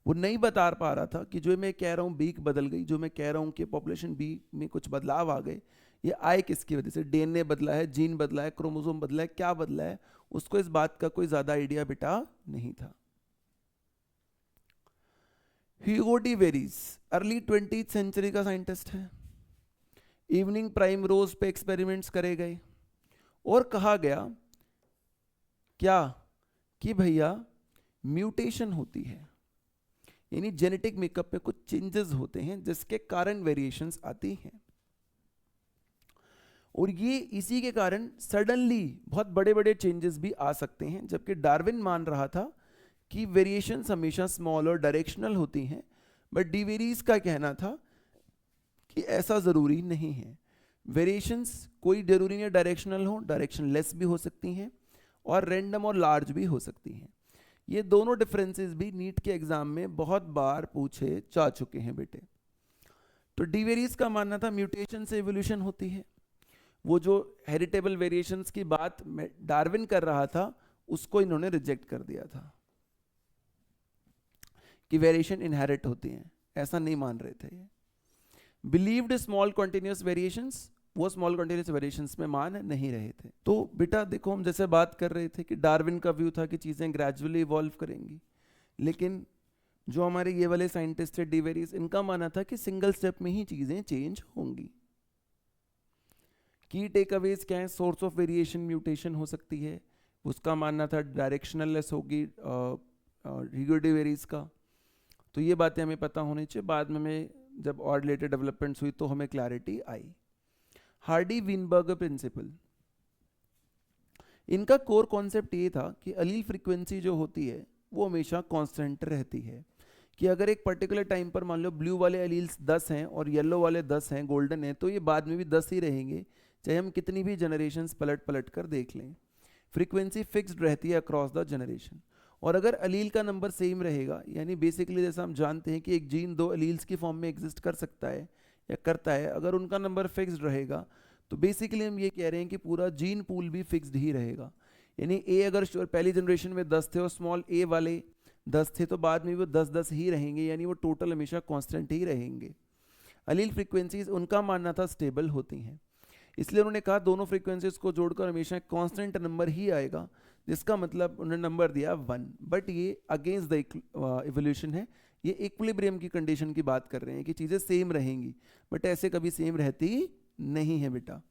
A: वो नहीं बता पा रहा था कि जो मैं कह रहा हूँ बीक बदल गई, जो मैं कह रहा हूँ कि पॉपुलेशन बी में कुछ बदलाव आ गए, ये आए किसकी वजह से, डीएनए बदला है, जीन बदला है, क्रोमोसोम बदला है, क्या बदला है, उसको इस बात का कोई ज्यादा आइडिया बेटा नहीं था। Hugo de Vries early 20th century का साइंटिस्ट है, इवनिंग प्राइम रोज पे एक्सपेरिमेंट्स करे गए और कहा गया क्या कि भैया म्यूटेशन होती है, यानी जेनेटिक मेकअप में कुछ चेंजेस होते हैं जिसके कारण वेरिएशंस आती हैं, और ये इसी के कारण सडनली बहुत बड़े बड़े चेंजेस भी आ सकते हैं, जबकि डार्विन मान रहा था कि वेरिएशंस हमेशा स्मॉल और डायरेक्शनल होती हैं, बट डी वेरीज का कहना था कि ऐसा ज़रूरी नहीं है, वेरिएशंस कोई जरूरी नहीं डायरेक्शनल हो, डायरेक्शन लेस भी हो सकती हैं और रैंडम और लार्ज भी हो सकती हैं। ये दोनों डिफरेंसेस भी नीट के एग्जाम में बहुत बार पूछे जा चुके हैं बेटे। तो डी वेरीज का मानना था म्यूटेशन से एवोल्यूशन होती है, वो जो हेरिटेबल वेरिएशंस की बात डार्विन कर रहा था उसको इन्होंने रिजेक्ट कर दिया था कि वेरिएशन इनहेरिट होती हैं, ऐसा नहीं मान रहे थे। बिलीव्ड स्मॉल कॉन्टिन्यूस वेरिएशंस, वो स्मॉल कॉन्टिन्यूस वेरिएशंस में मान नहीं रहे थे। तो बेटा देखो हम जैसे बात कर रहे थे कि डार्विन का व्यू था कि चीज़ें ग्रेजुअली इवॉल्व करेंगी, लेकिन जो हमारे ये वाले साइंटिस्ट थे डी वेरीज, इनका मानना था कि सिंगल स्टेप में ही चीज़ें चेंज होंगी। की टेक अवेज क्या है, सोर्स ऑफ वेरिएशन म्यूटेशन हो सकती है, उसका मानना था डायरेक्शनल लेस होगी ह्यूगो डी वेरीज का। तो ये बातें हमें पता होनी चाहिए, बाद में हमें जब और रिलेटेड डेवलपमेंट्स हुई तो हमें क्लैरिटी आई। हार्डी विनबर्गर प्रिंसिपल, इनका कोर कॉन्सेप्ट ये था कि अलील फ्रीक्वेंसी जो होती है वो हमेशा कांस्टेंट रहती है, कि अगर एक पर्टिकुलर टाइम पर मान लो ब्लू वाले अलील्स 10 हैं और येलो वाले 10 हैं, गोल्डन है, तो ये बाद में भी 10 ही रहेंगे, चाहे हम कितनी भी जनरेशन्स पलट पलट कर देख लें। फ्रीक्वेंसी फिक्स्ड रहती है अक्रॉस द जनरेशन, और अगर अलील का नंबर सेम रहेगा, यानी बेसिकली जैसा हम जानते हैं कि एक जीन दो अलील्स की फॉर्म में एग्जिस्ट कर सकता है या करता है, अगर उनका नंबर फिक्स्ड रहेगा तो बेसिकली हम ये कह रहे हैं कि पूरा जीन पूल भी फिक्स्ड ही रहेगा। यानी ए अगर पहली जनरेशन में 10 थे और स्मॉल ए वाले 10 थे, तो बाद में वो 10-10 ही रहेंगे, यानी वो टोटल हमेशा कांस्टेंट ही रहेंगे। अलील फ्रीक्वेंसीज उनका मानना था स्टेबल होती हैं, इसलिए उन्होंने कहा दोनों फ्रीक्वेंसीज को जोड़कर हमेशा कांस्टेंट नंबर ही आएगा, जिसका मतलब उन्होंने नंबर दिया 1। बट ये अगेंस्ट द इवोल्यूशन है, ये इक्विलिब्रियम की कंडीशन की बात कर रहे हैं कि चीज़ें सेम रहेंगी, बट ऐसे कभी सेम रहती नहीं है बेटा।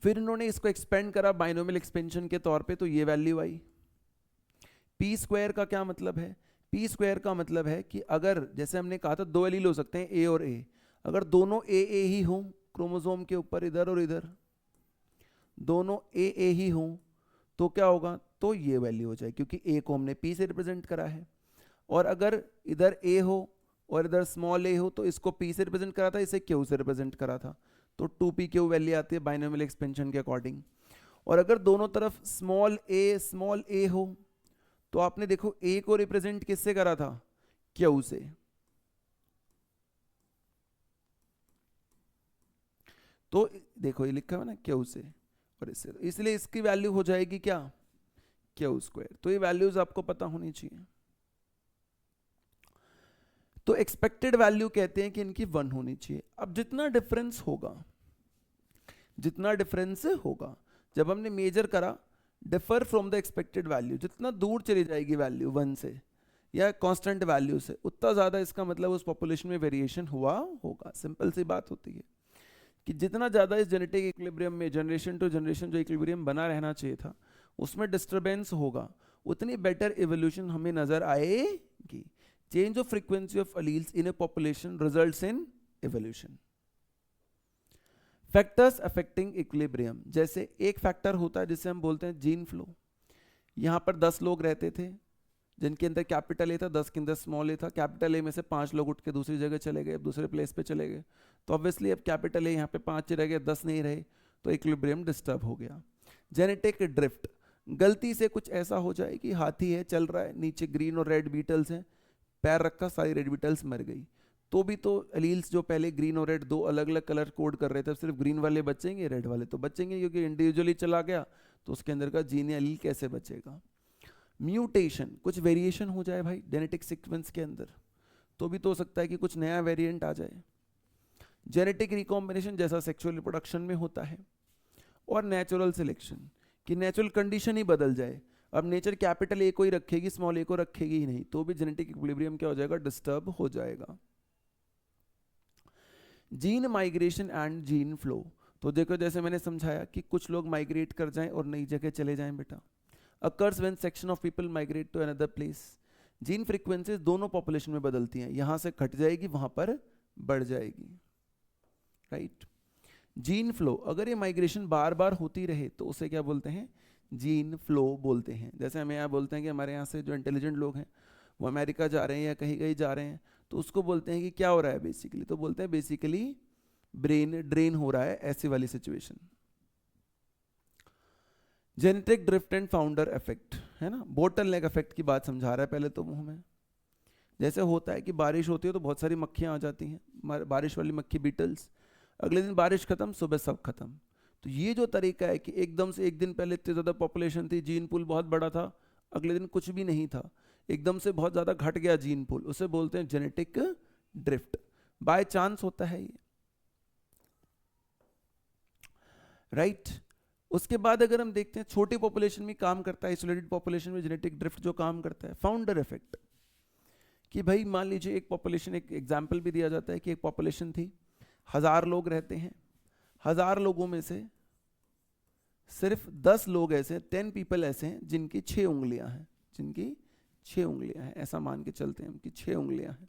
A: फिर इन्होंने इसको एक्सपेंड करा बाइनोमियल एक्सपेंशन के तौर पे, तो ये वैल्यू आई। पी स्क्वायर का क्या मतलब है, पी स्क्वायर का मतलब है कि अगर जैसे हमने कहा था दो एलील हो सकते हैं ए और ए, अगर दोनों ए ही हों क्रोमोसोम के ऊपर, इधर और इधर दोनों ए ही हों, तो क्या होगा, तो ये वैल्यू हो जाए, क्योंकि ए को हमने पी से रिप्रेजेंट करा है। और अगर इधर ए हो और इधर स्मॉल ए हो तो इसको p से रिप्रेजेंट करा था, इसे q से रिप्रेजेंट करा था, तो 2pq वैल्यू आती है बाइनोमियल एक्सपेंशन के अकॉर्डिंग। और अगर दोनों तरफ स्मॉल ए हो तो आपने देखो a को रिप्रेजेंट किससे करा था, q से। तो देखो ये लिखा हुआ ना q से और इससे, इसलिए इसकी वैल्यू हो जाएगी क्या, q स्क्वायर। तो ये वैल्यूज आपको पता होनी चाहिए। तो एक्सपेक्टेड वैल्यू कहते हैं कि इनकी 1 होनी चाहिए। अब जितना डिफरेंस होगा जब हमने मेजर करा, differ from the expected value, जितना दूर चली जाएगी वैल्यू 1 से या कांस्टेंट वैल्यू से, उतना ज्यादा इसका मतलब उस पॉपुलेशन में वेरिएशन हुआ होगा। सिंपल सी बात होती है कि जितना ज्यादा इस जेनेटिक इक्विलिब्रियम में जनरेशन टू जनरेशन जो इक्विलिब्रियम बना रहना चाहिए था उसमें डिस्टरबेंस होगा, उतनी बेटर इवोल्यूशन हमें नजर आएगी। Change of frequency of alleles in A population results in evolution. Factors affecting equilibrium, जैसे एक फैक्टर होता है जिसे हम बोलते हैं जीन फ्लो। यहां पर 10 लोग रहते थे जिनके अंदर कैपिटल ए था, 10 के अंदर स्मॉल ए था। कैपिटल ए में से 5 लोग उठ के दूसरी जगह चले गए, दूसरे प्लेस पे चले गए, तो ऑब्वियसली अब कैपिटल ए यहाँ पे 5 रह गए, 10 नहीं रहे, तो इक्विलिब्रियम डिस्टर्ब हो गया। जेनेटिक ड्रिफ्ट, गलती से कुछ ऐसा हो जाए कि हाथी है चल रहा है, नीचे ग्रीन और रेड बीटल्स हैं, पैर रखा सारी रेड बीटल्स मर गई, तो भी तो एलील्स जो पहले ग्रीन और रेड दो अलग अलग कलर कोड कर रहे थे, सिर्फ ग्रीन वाले बचेंगे, रेड वाले तो बचेंगे, क्योंकि इंडिविजुअली चला गया तो उसके अंदर का जीन एलील कैसे बचेगा। म्यूटेशन, कुछ वेरिएशन हो जाए भाई जेनेटिक सीक्वेंस के अंदर, तो भी तो हो सकता है कि कुछ नया वेरिएंट आ जाए। जेनेटिक रिकॉम्बिनेशन जैसा सेक्सुअल रिप्रोडक्शन में होता है। और नेचुरल सिलेक्शन, कि नेचुरल कंडीशन ही बदल जाए, अब नेचर कैपिटल ए को ही रखेगी, स्मॉल ए को रखेगी ही नहीं, तो भी जेनेटिक इक्विलिब्रियम क्या हो जाएगा, डिस्टर्ब हो जाएगा। Gene migration and gene flow, तो देखो जैसे मैंने समझाया कि कुछ लोग माइग्रेट कर जाएं और नई जगह चले जाएं बेटा। occurs when section of people migrate to another place। Gene frequencies दोनों पॉपुलेशन में बदलती हैं, यहां से घट जाएगी वहां पर बढ़ जाएगी, राइट। जीन फ्लो, अगर ये माइग्रेशन बार बार होती रहे तो उसे क्या बोलते हैं, जीन फ्लो बोलते हैं। जैसे हमें यहाँ बोलते हैं कि हमारे यहाँ से जो इंटेलिजेंट लोग हैं वो अमेरिका जा रहे हैं या कहीं कहीं जा रहे हैं, तो उसको बोलते हैं कि क्या हो रहा है बेसिकली, तो बोलते हैं बेसिकली ब्रेन ड्रेन हो रहा है, ऐसी वाली situation. Genetic drift and founder effect, है ना, बोटल नेक इफेक्ट की बात समझा रहा है पहले तो मुंह में। जैसे होता है कि बारिश होती है तो बहुत सारी मक्खियां आ जाती हैं, बारिश वाली मक्खी बीटल्स, अगले दिन बारिश खत्म, सुबह सब खत्म। तो ये जो तरीका है कि एकदम से एक दिन पहले इतनी ज़्यादा पॉपुलेशन थी, जीन पूल बहुत बड़ा था, अगले दिन कुछ भी नहीं था, एकदम से बहुत ज़्यादा घट गया जीन पूल, उसे बोलते हैं जेनेटिक ड्रिफ्ट। बाय चांस होता है ये, राइट। उसके बाद अगर हम देखते हैं छोटी पॉपुलेशन में काम करता है, आइसोलेटेड पॉपुलेशन में जेनेटिक ड्रिफ्ट जो काम करता है, फाउंडर इफेक्ट। कि भाई मान लीजिए एक पॉपुलेशन, एक एग्जांपल भी दिया जाता है कि एक पॉपुलेशन थी, 1000 लोग रहते हैं, 1000 लोगों में से सिर्फ 10 लोग ऐसे, 10 पीपल ऐसे हैं जिनकी 6 उंगलियां हैं, जिनकी 6 उंगलियां हैं, ऐसा मान के चलते हैं कि 6 उंगलियां हैं।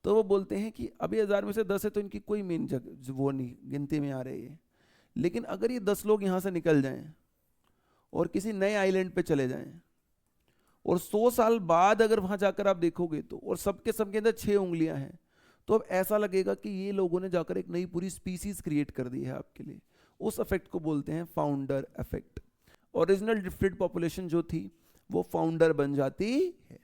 A: तो वो बोलते हैं कि अभी 1000 में से 10 है तो इनकी कोई मेन वो नहीं गिनती में आ रही है, लेकिन अगर ये 10 लोग यहाँ से निकल जाएं और किसी नए आइलैंड पे चले जाएं और 100 साल बाद अगर वहां जाकर आप देखोगे तो, और सबके सबके अंदर 6 उंगलियां हैं, तो अब ऐसा लगेगा कि ये लोगों ने जाकर एक नई पूरी स्पीसीज क्रिएट कर दी है आपके लिए। उस इफेक्ट को बोलते हैं founder effect. Original drifted population जो थी वो फाउंडर बन जाती है।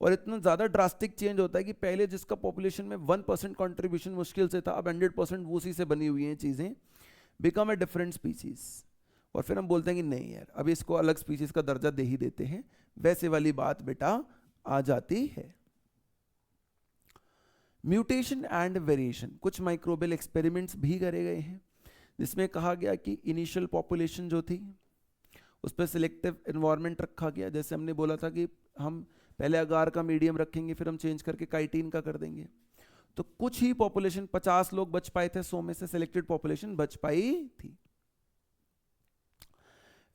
A: और इतना ज़्यादा ड्रास्टिक चेंज होता है कि पहले जिसका पॉपुलेशन में 1% कॉन्ट्रीब्यूशन मुश्किल से था, अब 100% उसी से बनी हुई हैं चीज़ें, बिकम ए डिफरेंट स्पीसीज। और फिर हम बोलते हैं कि नहीं यार, अब इसको अलग स्पीसीज का दर्जा दे ही देते हैं, वैसे वाली बात बेटा आ जाती है। म्यूटेशन एंड वेरिएशन, कुछ माइक्रोबियल एक्सपेरिमेंट्स भी करे गए हैं जिसमें कहा गया कि इनिशियल पॉपुलेशन जो थी उस पर सिलेक्टिव एनवायरनमेंट रखा गया। जैसे हमने बोला था कि हम पहले अगार का मीडियम रखेंगे, फिर हम चेंज करके काइटिन का कर देंगे। तो कुछ ही पॉपुलेशन, 50 लोग बच पाए थे 100 में से, सिलेक्टेड पॉपुलेशन बच पाई थी,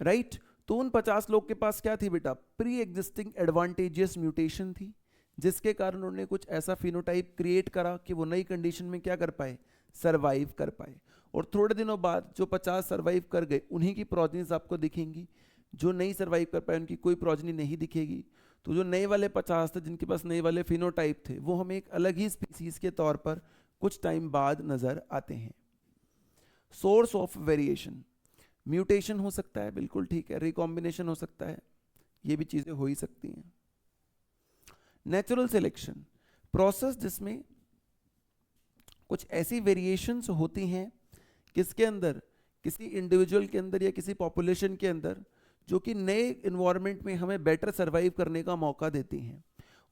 A: राइट। तो उन 50 लोग के पास क्या थी बेटा, प्री एग्जिस्टिंग एडवांटेजियस म्यूटेशन थी, जिसके कारण उन्होंने कुछ ऐसा फिनोटाइप क्रिएट करा कि वो नई कंडीशन में क्या कर पाए, सरवाइव कर पाए। और थोड़े दिनों बाद जो 50 सरवाइव कर गए उन्हीं की प्रोजनीज आपको दिखेंगी, जो नहीं सरवाइव कर पाए उनकी कोई प्रोजनी नहीं दिखेगी। तो जो नए वाले 50 थे जिनके पास नए वाले फिनोटाइप थे वो हमें एक अलग ही स्पीसीज के तौर पर कुछ टाइम बाद नजर आते हैं। सोर्स ऑफ वेरिएशन, म्यूटेशन हो सकता है, बिल्कुल ठीक है, रिकॉम्बिनेशन हो सकता है, ये भी चीजें हो ही सकती हैं। नेचुरल सिलेक्शन, प्रोसेस जिसमें कुछ ऐसी वेरिएशंस होती हैं किसके अंदर, किसी इंडिविजुअल के अंदर या किसी पॉपुलेशन के अंदर, जो कि नए इन्वायरमेंट में हमें बेटर सरवाइव करने का मौका देती हैं,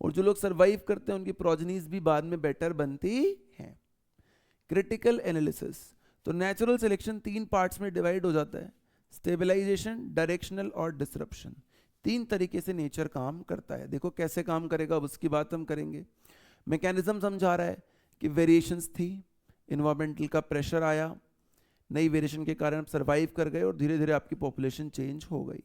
A: और जो लोग सरवाइव करते हैं उनकी प्रोजेनीज भी बाद में बेटर बनती हैं। क्रिटिकल एनालिसिस, तो नेचुरल सिलेक्शन 3 पार्ट्स में डिवाइड हो जाता है, स्टेबलाइजेशन, डायरेक्शनल और डिसरप्शन। 3 तरीके से नेचर काम करता है। देखो कैसे काम करेगा उसकी बात हम करेंगे। मैकेनिज्म समझा रहा है कि वेरिएशंस थी, इन्वायरमेंटल का प्रेशर आया, नई वेरिएशन के कारण आप सरवाइव कर गए और धीरे धीरे आपकी पॉपुलेशन चेंज हो गई।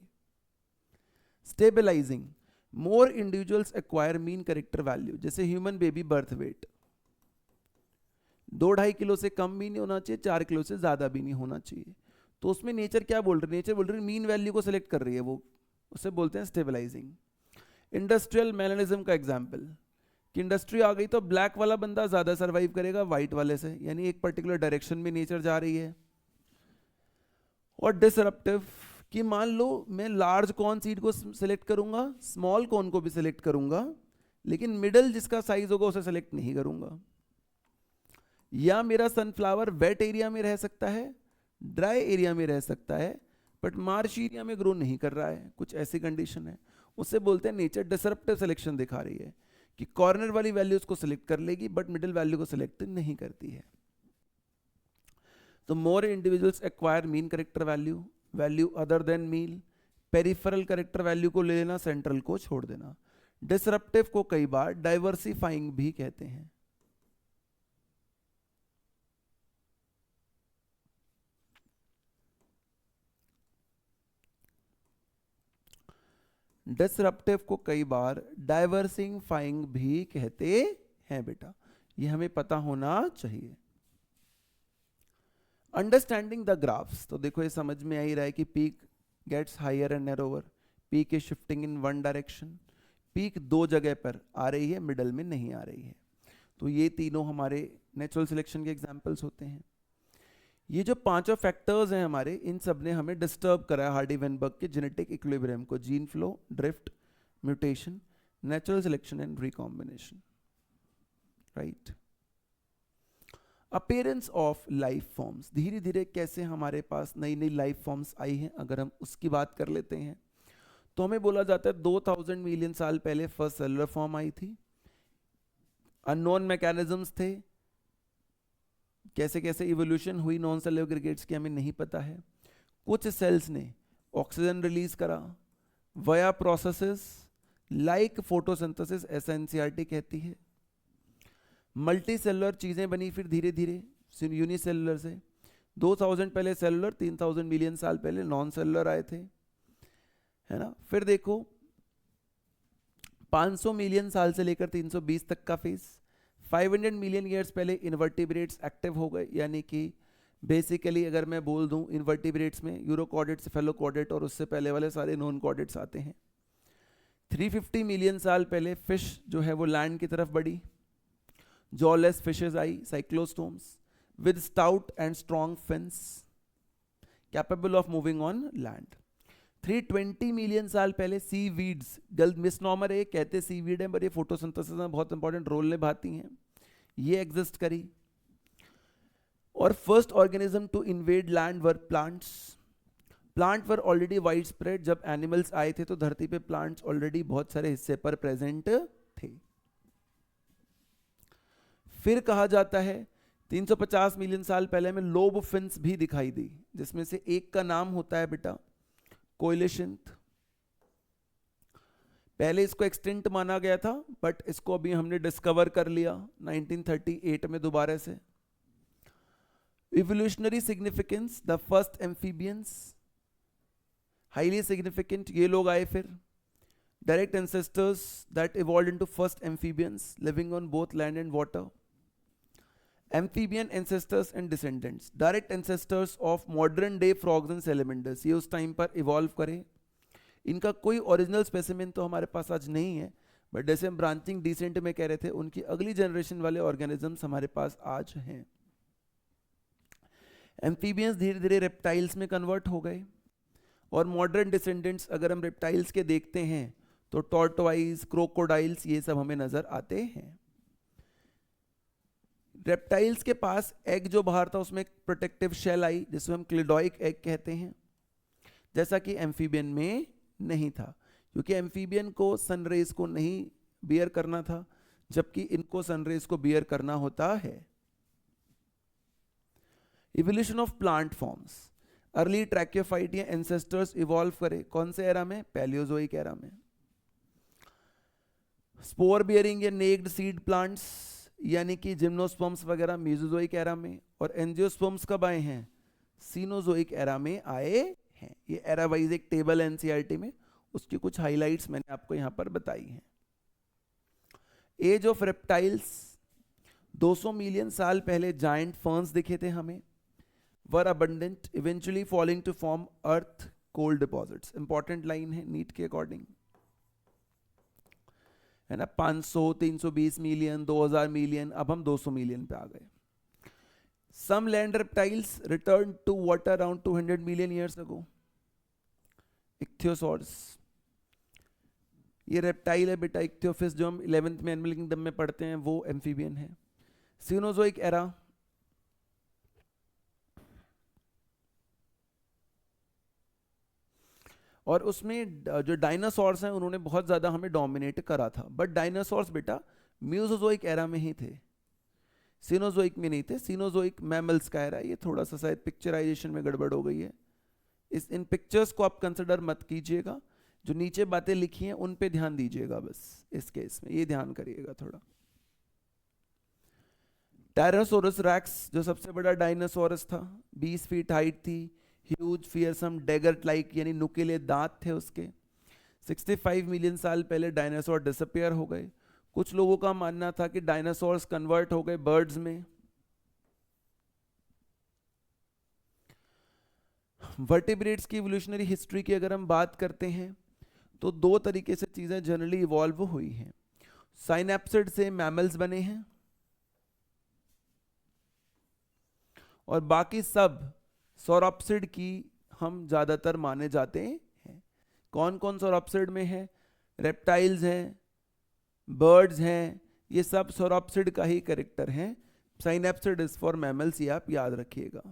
A: Stabilising, more individuals acquire mean character value, जैसे human baby birth weight 2-2.5 kilo से कम भी नहीं होना चाहिए, 4 किलो से ज्यादा भी नहीं होना चाहिए। तो उसमें नेचर क्या बोल रही है, नेचर बोल रही है मीन वैल्यू को सिलेक्ट कर रही है, वो उसे बोलते हैं स्टेबलाइजिंग। इंडस्ट्रियल मैनरिज्म का एग्जाम्पल, कि इंडस्ट्री आ गई तो ब्लैक वाला बंदा ज्यादा सरवाइव करेगा व्हाइट वाले से, यानी एक पर्टिकुलर डायरेक्शन में नेचर जा रही है। और डिसरप्टिव, कि मान लो मैं लार्ज कॉर्न सीड को सिलेक्ट करूंगा, स्मॉल कॉर्न को भी सिलेक्ट करूंगा, लेकिन मिडल जिसका साइज होगा उसे सिलेक्ट नहीं करूंगा। या मेरा सनफ्लावर वेट एरिया में रह सकता है, ड्राई एरिया में रह सकता है, बट मार्श एरिया में ग्रो नहीं कर रहा है, कुछ ऐसी कंडीशन है, उसे बोलते हैं नेचर डिसरप्टिव सिलेक्शन दिखा रही है, कि कॉर्नर वाली वैल्यूज को सिलेक्ट कर लेगी बट मिडिल वैल्यू को सिलेक्ट नहीं करती है। तो more individuals acquire mean character value, value other than mean, peripheral character value को ले लेना, सेंट्रल को छोड़ देना। डिसरप्टिव को कई बार डाइवर्सिफाइंग भी कहते हैं। डिसरप्टिव को कई बार डाइवर्सिफाइंग भी कहते हैं बेटा, ये हमें पता होना चाहिए। अंडरस्टैंडिंग द ग्राफ्स, तो देखो ये समझ में आ ही रहा है कि peak gets higher and narrower, peak is shifting in one direction, peak 2 जगह पर आ रही है, मिडल में नहीं आ रही है। तो ये तीनों हमारे नेचुरल सिलेक्शन के एग्जांपल्स होते हैं। ये जो 5 फैक्टर्स हैं हमारे, इन सब ने हमें डिस्टर्ब करा है हार्डी-वेनबर्ग के जेनेटिक इक्विलिब्रियम को, gene flow, drift, mutation, natural selection and recombination, right. Appearance of life forms, धीरे धीरे कैसे हमारे पास नई नई लाइफ फॉर्म्स आई हैं, अगर हम उसकी बात कर लेते हैं तो हमें बोला जाता है 2000 मिलियन साल पहले फर्स्ट सेलुलर फॉर्म आई थी। अननोन मैकेनिज्म्स थे, कैसे कैसे इवोल्यूशन हुई नॉन सेलुलर एग्रीगेट्स की हमें नहीं पता है। कुछ सेल्स ने ऑक्सीजन रिलीज करा वया प्रोसेसेस लाइक फोटोसिंथेसिस, ऐसा एनसीईआरटी कहती है। मल्टी सेलुलर चीजें बनी फिर धीरे धीरे यूनिसेलुलर से, 2000 पहले सेलुलर, 3000 मिलियन साल पहले नॉन सेलुलर आए थे, है ना। फिर देखो 500 मिलियन साल से लेकर 320 तक का फेज, 500 मिलियन ईयर्स पहले इन्वर्टिब्रेट्स एक्टिव हो गए, यानी कि बेसिकली अगर मैं बोल दूं इन्वर्टिब्रेट्स में यूरोकॉर्डेट्स, सेफेलोकॉर्डेट और उससे पहले वाले सारे नॉन कॉर्डेट्स आते हैं। 350 मिलियन साल पहले फिश जो है वो लैंड की तरफ बढ़ी, jawless fishes I, cyclostomes with stout and strong fins capable of moving on land. 320 million साल पहले सी वीड्स, गलत मिसनॉमर है, कहते सी वीड है पर ये फोटोसिंथेसिस में बहुत इंपॉर्टेंट रोल निभाती हैं, ये एग्जिस्ट करी। और first organism to invade land were plants. Plant were already widespread, जब एनिमल्स आए थे तो धरती पे प्लांट्स ऑलरेडी बहुत सारे हिस्से पर प्रेजेंट थे। फिर कहा जाता है 350 मिलियन साल पहले में लोब फिन्स भी दिखाई दी, जिसमें से एक का नाम होता है बेटा कोइलिशंथ। पहले इसको एक्सटिंक्ट माना गया था बट इसको अभी हमने डिस्कवर कर लिया 1938 में दोबारा से। Evolutionary significance, the first amphibians, highly significant, ये लोग आए फिर। Direct ancestors that evolved into first amphibians living on both land and water. Amphibian ancestors and descendants, direct ancestors of modern day frogs and salamanders, ये उस time पर evolve करे। इनका कोई ओरिजिनल स्पेसिमेन तो हमारे पास आज नहीं है, बट जैसे हम ब्रांचिंग डिसेंट में कह रहे थे, उनकी अगली जनरेशन वाले ऑर्गेनिजम्स हमारे पास आज हैं। एम्फीबियंस धीरे धीरे रेप्टाइल्स में कन्वर्ट हो गए, और मॉडर्न डिसेंडेंट्स अगर हम रेप्टाइल्स के देखते हैं तो टॉर्टोइज, क्रोकोडाइल्स, ये सब हमें नजर आते हैं। रेप्टाइल्स के पास एग जो बाहर था उसमें एक प्रोटेक्टिव शेल आई जिसमें हम क्लिडोइक एग कहते हैं, जैसा कि एम्फीबियन में नहीं था, क्योंकि एम्फीबियन को सनरेज को नहीं बियर करना था, जबकि इनको सनरेज को बियर करना होता है। Evolution of plant forms, early tracheophyte या एंसेस्टर्स इवॉल्व करे कौन से एरा में? पैलियोजोइक एरा में। स्पोर बियरिंग या नेक्ड सीड प्लांट्स यानी कि जिम्नोस्पर्म्स वगैरह मेसोजोइक एरा में, और एंजियोस्पर्म्स कब आए हैं? सीनोजोइक एरा में आए हैं। ये एरा वाइज एक टेबल एनसीईआरटी में, उसकी कुछ हाइलाइट्स मैंने आपको यहां पर बताई हैं। एज ऑफ रेप्टाइल्स, 200 मिलियन साल पहले जायंट फर्न्स दिखे थे हमें, were abundant, eventually falling to form earth coal deposits. Important line है नीट के अकॉर्डिंग, है ना। 500, 320 मिलियन, 2000 मिलियन, अब हम 200 मिलियन पे आ गए। Some land reptiles return to water around 200 million years ago. Ichthyosaurs, ये रेप्टाइल है बेटा। इक्थियोफिस जो हम 11th में एनिमल किंगडम में पढ़ते हैं वो एम्फीबियन है। सीनोजोइक एरा, और उसमें जो डायनासोर्स हैं उन्होंने बहुत ज़्यादा हमें डोमिनेट करा था, बट डायनासोर्स बेटा म्यूजोजोइक एरा में ही थे, सीनोजोइक में नहीं थे। सीनोजोइक मैमल्स का एरा, ये थोड़ा सा शायद पिक्चराइजेशन में गड़बड़ हो गई है, इन पिक्चर्स को आप कंसिडर मत कीजिएगा, जो नीचे बातें लिखी हैं उन पे ध्यान दीजिएगा बस, इस केस में ये ध्यान करिएगा थोड़ा। टायरानोसोरस रैक्स जो सबसे बड़ा डायनासोरस था, 20 फीट हाइट थी, ह्यूज फियरसम डेगर्ट लाइक यानी नुकीले दांत थे उसके। 65 मिलियन साल पहले डायनासोर डिसअपियर हो गए। कुछ लोगों का मानना था कि डायनासोर्स कन्वर्ट हो गए बर्ड्स में। वर्टिब्रेट्स की इवोल्यूशनरी हिस्ट्री की अगर हम बात करते हैं तो दो तरीके से चीजें जनरली इवॉल्व हुई हैं। साइनेप्सिड से मैमल्स बने हैं, और बाकी सब सौरोप्सिड की हम ज्यादातर माने जाते हैं। कौन कौन सौरोप्सिड में है? रेप्टाइल्स हैं, बर्ड्स हैं, ये सब सौरोप्सिड का ही कैरेक्टर हैं। साइनेप्सिड इज फॉर मैमल्स, ये आप याद रखिएगा।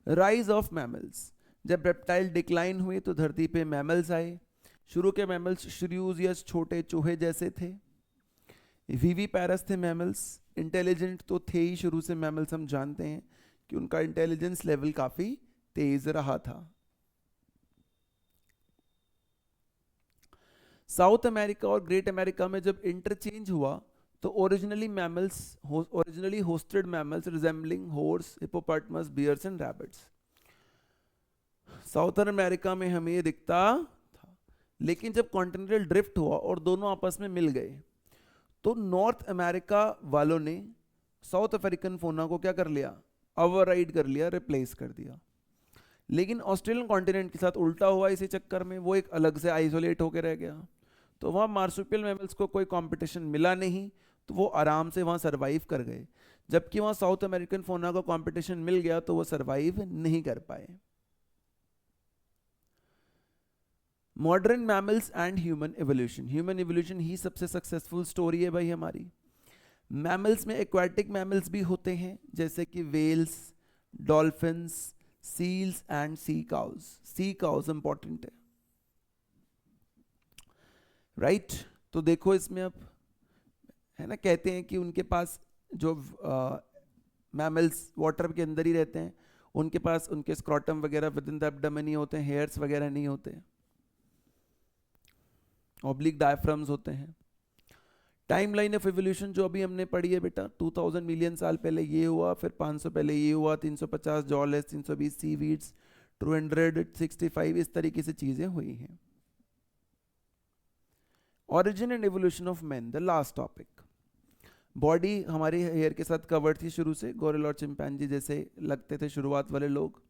A: राइज ऑफ मैमल्स, जब रेप्टाइल डिक्लाइन हुए तो धरती पे मैमल्स आए। शुरू के मैमल्स श्रीव्स या छोटे चूहे जैसे थे। विविपैरस थे मैमल्स, इंटेलिजेंट तो थे ही शुरू से मैमल्स, हम जानते हैं कि उनका इंटेलिजेंस लेवल काफी तेज रहा था। साउथ अमेरिका और ग्रेट अमेरिका में जब इंटरचेंज हुआ तो originally hosted mammals resembling horse, hippopotamus, bears and rabbits. Southern America में हमें ये दिखता था, लेकिन जब कॉन्टिनेंटल ड्रिफ्ट हुआ और दोनों आपस में मिल गए तो नॉर्थ अमेरिका वालों ने साउथ अफ्रीकन फोना को क्या कर लिया? ओवरराइड कर लिया, रिप्लेस कर दिया। लेकिन ऑस्ट्रेलियन कॉन्टिनेंट के साथ उल्टा हुआ इसी चक्कर में, वो एक अलग से आइसोलेट होकर रह गया। तो वहाँ मार्सुपियल मैमल्स को कोई कंपटीशन मिला नहीं, तो वो आराम से वहाँ सरवाइव कर गए। जबकि वहाँ साउथ अमेरिकन फोना को कंपटीशन मिल गया तो वो सरवाइव नहीं कर पाए। Modern mammals and human evolution, human evolution ही सबसे सक्सेसफुल स्टोरी है भाई हमारी। मैमल्स में एक्वाटिक मैमल्स भी होते हैं जैसे कि whales, dolphins, seals and sea cows. Sea cows important है, राइट? तो देखो इसमें अब है ना, कहते हैं कि उनके पास जो मैमल्स वाटर के अंदर ही रहते हैं, उनके पास उनके स्क्रॉटम वगैरह विद इन द एब्डोमेन नहीं होते हैं, हेयर्स वगैरह नहीं होते हैं, ऑब्लिक डायफ्राम्स होते हैं। टाइमलाइन ऑफ इवोल्यूशन जो अभी हमने पढ़ी है बेटा, 2000 मिलियन साल पहले ये हुआ, फिर 500 पहले ये हुआ, 350 जॉलेस, 320 सीवीड्स, 265, इस तरीके से चीजें हुई हैं। Origin and evolution of man, the last topic. Body हमारी हेयर के साथ कवर्ड थी शुरू से, गोरिल्ला और चिंपैंजी जैसे लगते थे शुरुआत वाले लोग।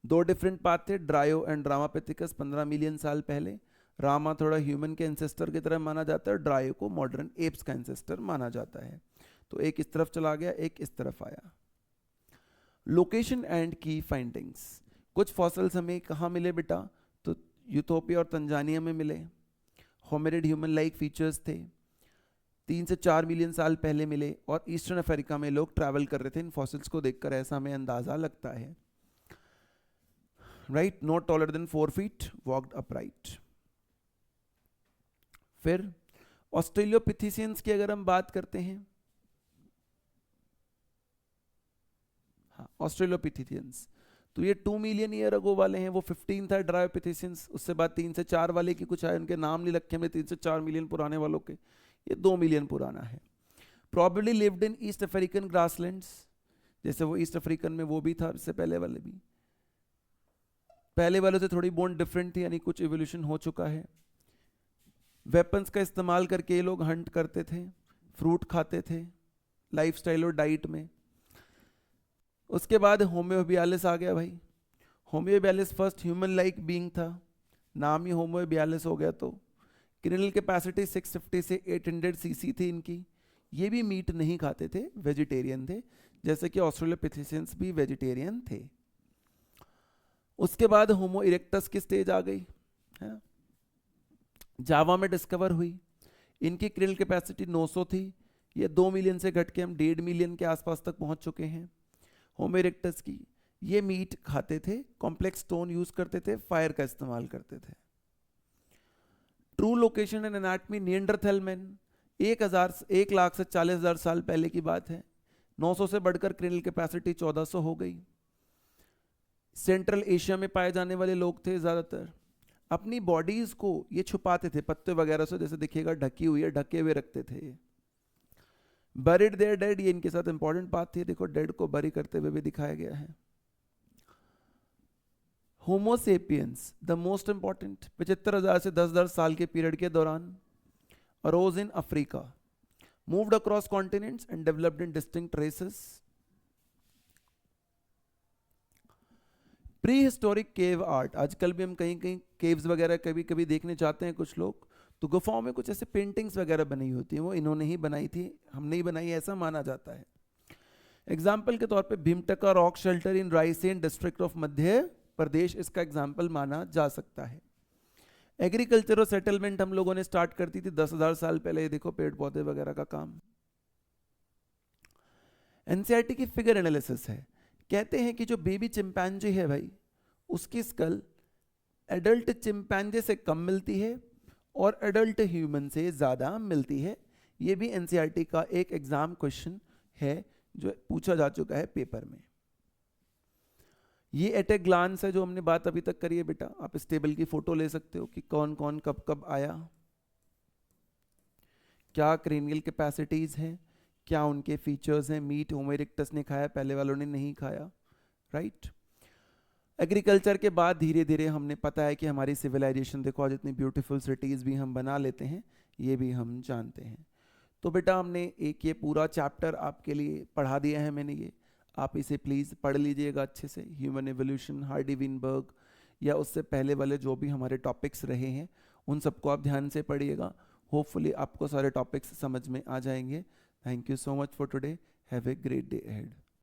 A: दो डिफरेंट पाथ थे, ड्रायो एंड ड्रामापिथिकस 15 मिलियन साल पहले। रामा थोड़ा ह्यूमन के एंसेस्टर की तरह माना जाता है, ड्रायो को मॉडर्न एप्स का एंसेस्टर माना जाता है। तो एक इस तरफ चला गया, एक इस तरफ आया। लोकेशन एंड की फाइंडिंग्स, कुछ फॉसिल्स हमें कहाँ मिले बेटा, तो यूथोपिया और तंजानिया में मिले। होमिनिड ह्यूमन लाइक फीचर्स थे, 3 से 4 मिलियन साल पहले मिले, और ईस्टर्न अफ्रीका में लोग ट्रैवल कर रहे थे इन फॉसिल्स को देखकर, ऐसा हमें अंदाजा लगता है। Right, not taller than 4 feet, walked upright. फिर ऑस्ट्रेलियोपिथेशियंस की अगर हम बात करते हैं, हाँ ऑस्ट्रेलियोपिथेशियंस, तो ये 2 मिलियन ईयर अगो वाले हैं। वो 15 था ड्रायोपिथेशियंस, उससे बाद 3 से 4 वाले की कुछ आए, उनके नाम नहीं रखे हमने 3 से 4 मिलियन पुराने वालों के, ये 2 मिलियन पुराना है। Probably lived in east African grasslands, जैसे वो ईस्ट अफ्रीकन में वो भी था, इससे पहले वाले भी। पहले वालों से थोड़ी बोन डिफरेंट थी, यानी कुछ इवोल्यूशन हो चुका है। वेपन्स का इस्तेमाल करके ये लोग हंट करते थे, फ्रूट खाते थे लाइफस्टाइल और डाइट में। उसके बाद होमो हेबियालिस आ गया भाई। होमो हेबियालिस फर्स्ट ह्यूमन लाइक बीइंग था, नाम ही होमो हेबियालिस हो गया। तो क्रिनल कैपेसिटी 650 से 800 सीसी थी इनकी। ये भी मीट नहीं खाते थे, वेजिटेरियन थे, जैसे कि ऑस्ट्रेलोपिथेशियंस भी वेजिटेरियन थे। उसके बाद होमो इरेक्टस की स्टेज आ गई है, जावा में डिस्कवर हुई। इनकी क्रिनल कैपेसिटी 900 थी, ये 2 मिलियन से घट के हम 1.5 मिलियन के आसपास तक पहुंच चुके हैं। होमो इरेक्टस की, ये मीट खाते थे, कॉम्प्लेक्स स्टोन यूज करते थे, फायर का इस्तेमाल करते थे। True location and anatomy, Neanderthal man 1 lakh से 40,000 साल पहले की बात है। 900 से बढ़कर क्रिनल कैपेसिटी 1400 हो गई। सेंट्रल एशिया में पाए जाने वाले लोग थे ज्यादातर। अपनी बॉडीज को ये छुपाते थे पत्ते वगैरह से, जैसे दिखेगा ढकी हुई है, ढके हुए रखते थे। बरीड देयर डेड, ये इनके साथ इंपॉर्टेंट बात थी, देखो डेड को बरी करते हुए भी दिखाया गया है। Homo sapiens the most important, 75,000 से 10,000 साल के पीरियड के दौरान arose in Africa, moved across continents and developed in distinct races. Prehistoric cave art, आजकल भी हम कहीं कहीं केव्स वगैरह कभी कभी देखने जाते हैं कुछ लोग, तो गुफाओं में कुछ ऐसे पेंटिंग्स वगैरह बनी होती हैं, वो इन्होंने ही बनाई थी, हमने ही बनाई, ऐसा माना जाता है। एग्जाम्पल के तौर पे Bhimbetka rock shelter in Raisen district of Madhya Pradesh, इसका एग्जाम्पल माना जा सकता है। एग्रीकल्चर और सेटलमेंट हम लोगों ने स्टार्ट कर दी थी 10,000 साल पहले, देखो पेड़ पौधे वगैरह का काम। एनसीईआरटी की फिगर एनालिसिस है, कहते हैं कि जो बेबी चिंपैंजी है भाई, उसकी स्कल एडल्ट चिंपैंजे से कम मिलती है और एडल्ट ह्यूमन से ज़्यादा मिलती है। ये भी एनसीईआरटी का एक एग्जाम क्वेश्चन है जो पूछा जा चुका है पेपर में। ये एट ए ग्लांस है जो हमने बात अभी तक करी है बेटा, आप इस टेबल की फोटो ले सकते हो कि कौन कौन कब कब आया, क्या क्रेनियल कैपेसिटीज हैं, क्या उनके फीचर्स हैं। मीट होमो इरेक्टस ने खाया, पहले वालों ने नहीं खाया, राइट। एग्रीकल्चर के बाद धीरे धीरे हमने पता है कि हमारी सिविलाइजेशन, देखो आज इतनी ब्यूटीफुल सिटीज़ भी हम बना लेते हैं, ये भी हम जानते हैं। तो बेटा हमने एक ये पूरा चैप्टर आपके लिए पढ़ा दिया है मैंने, ये आप इसे प्लीज़ पढ़ लीजिएगा अच्छे से। ह्यूमन एवोल्यूशन, हार्डी विनबर्ग, या उससे पहले वाले जो भी हमारे टॉपिक्स रहे हैं उन सबको आप ध्यान से पढ़िएगा। होपफुली आपको सारे टॉपिक्स समझ में आ जाएंगे। Thank you so much for today, have a great day ahead.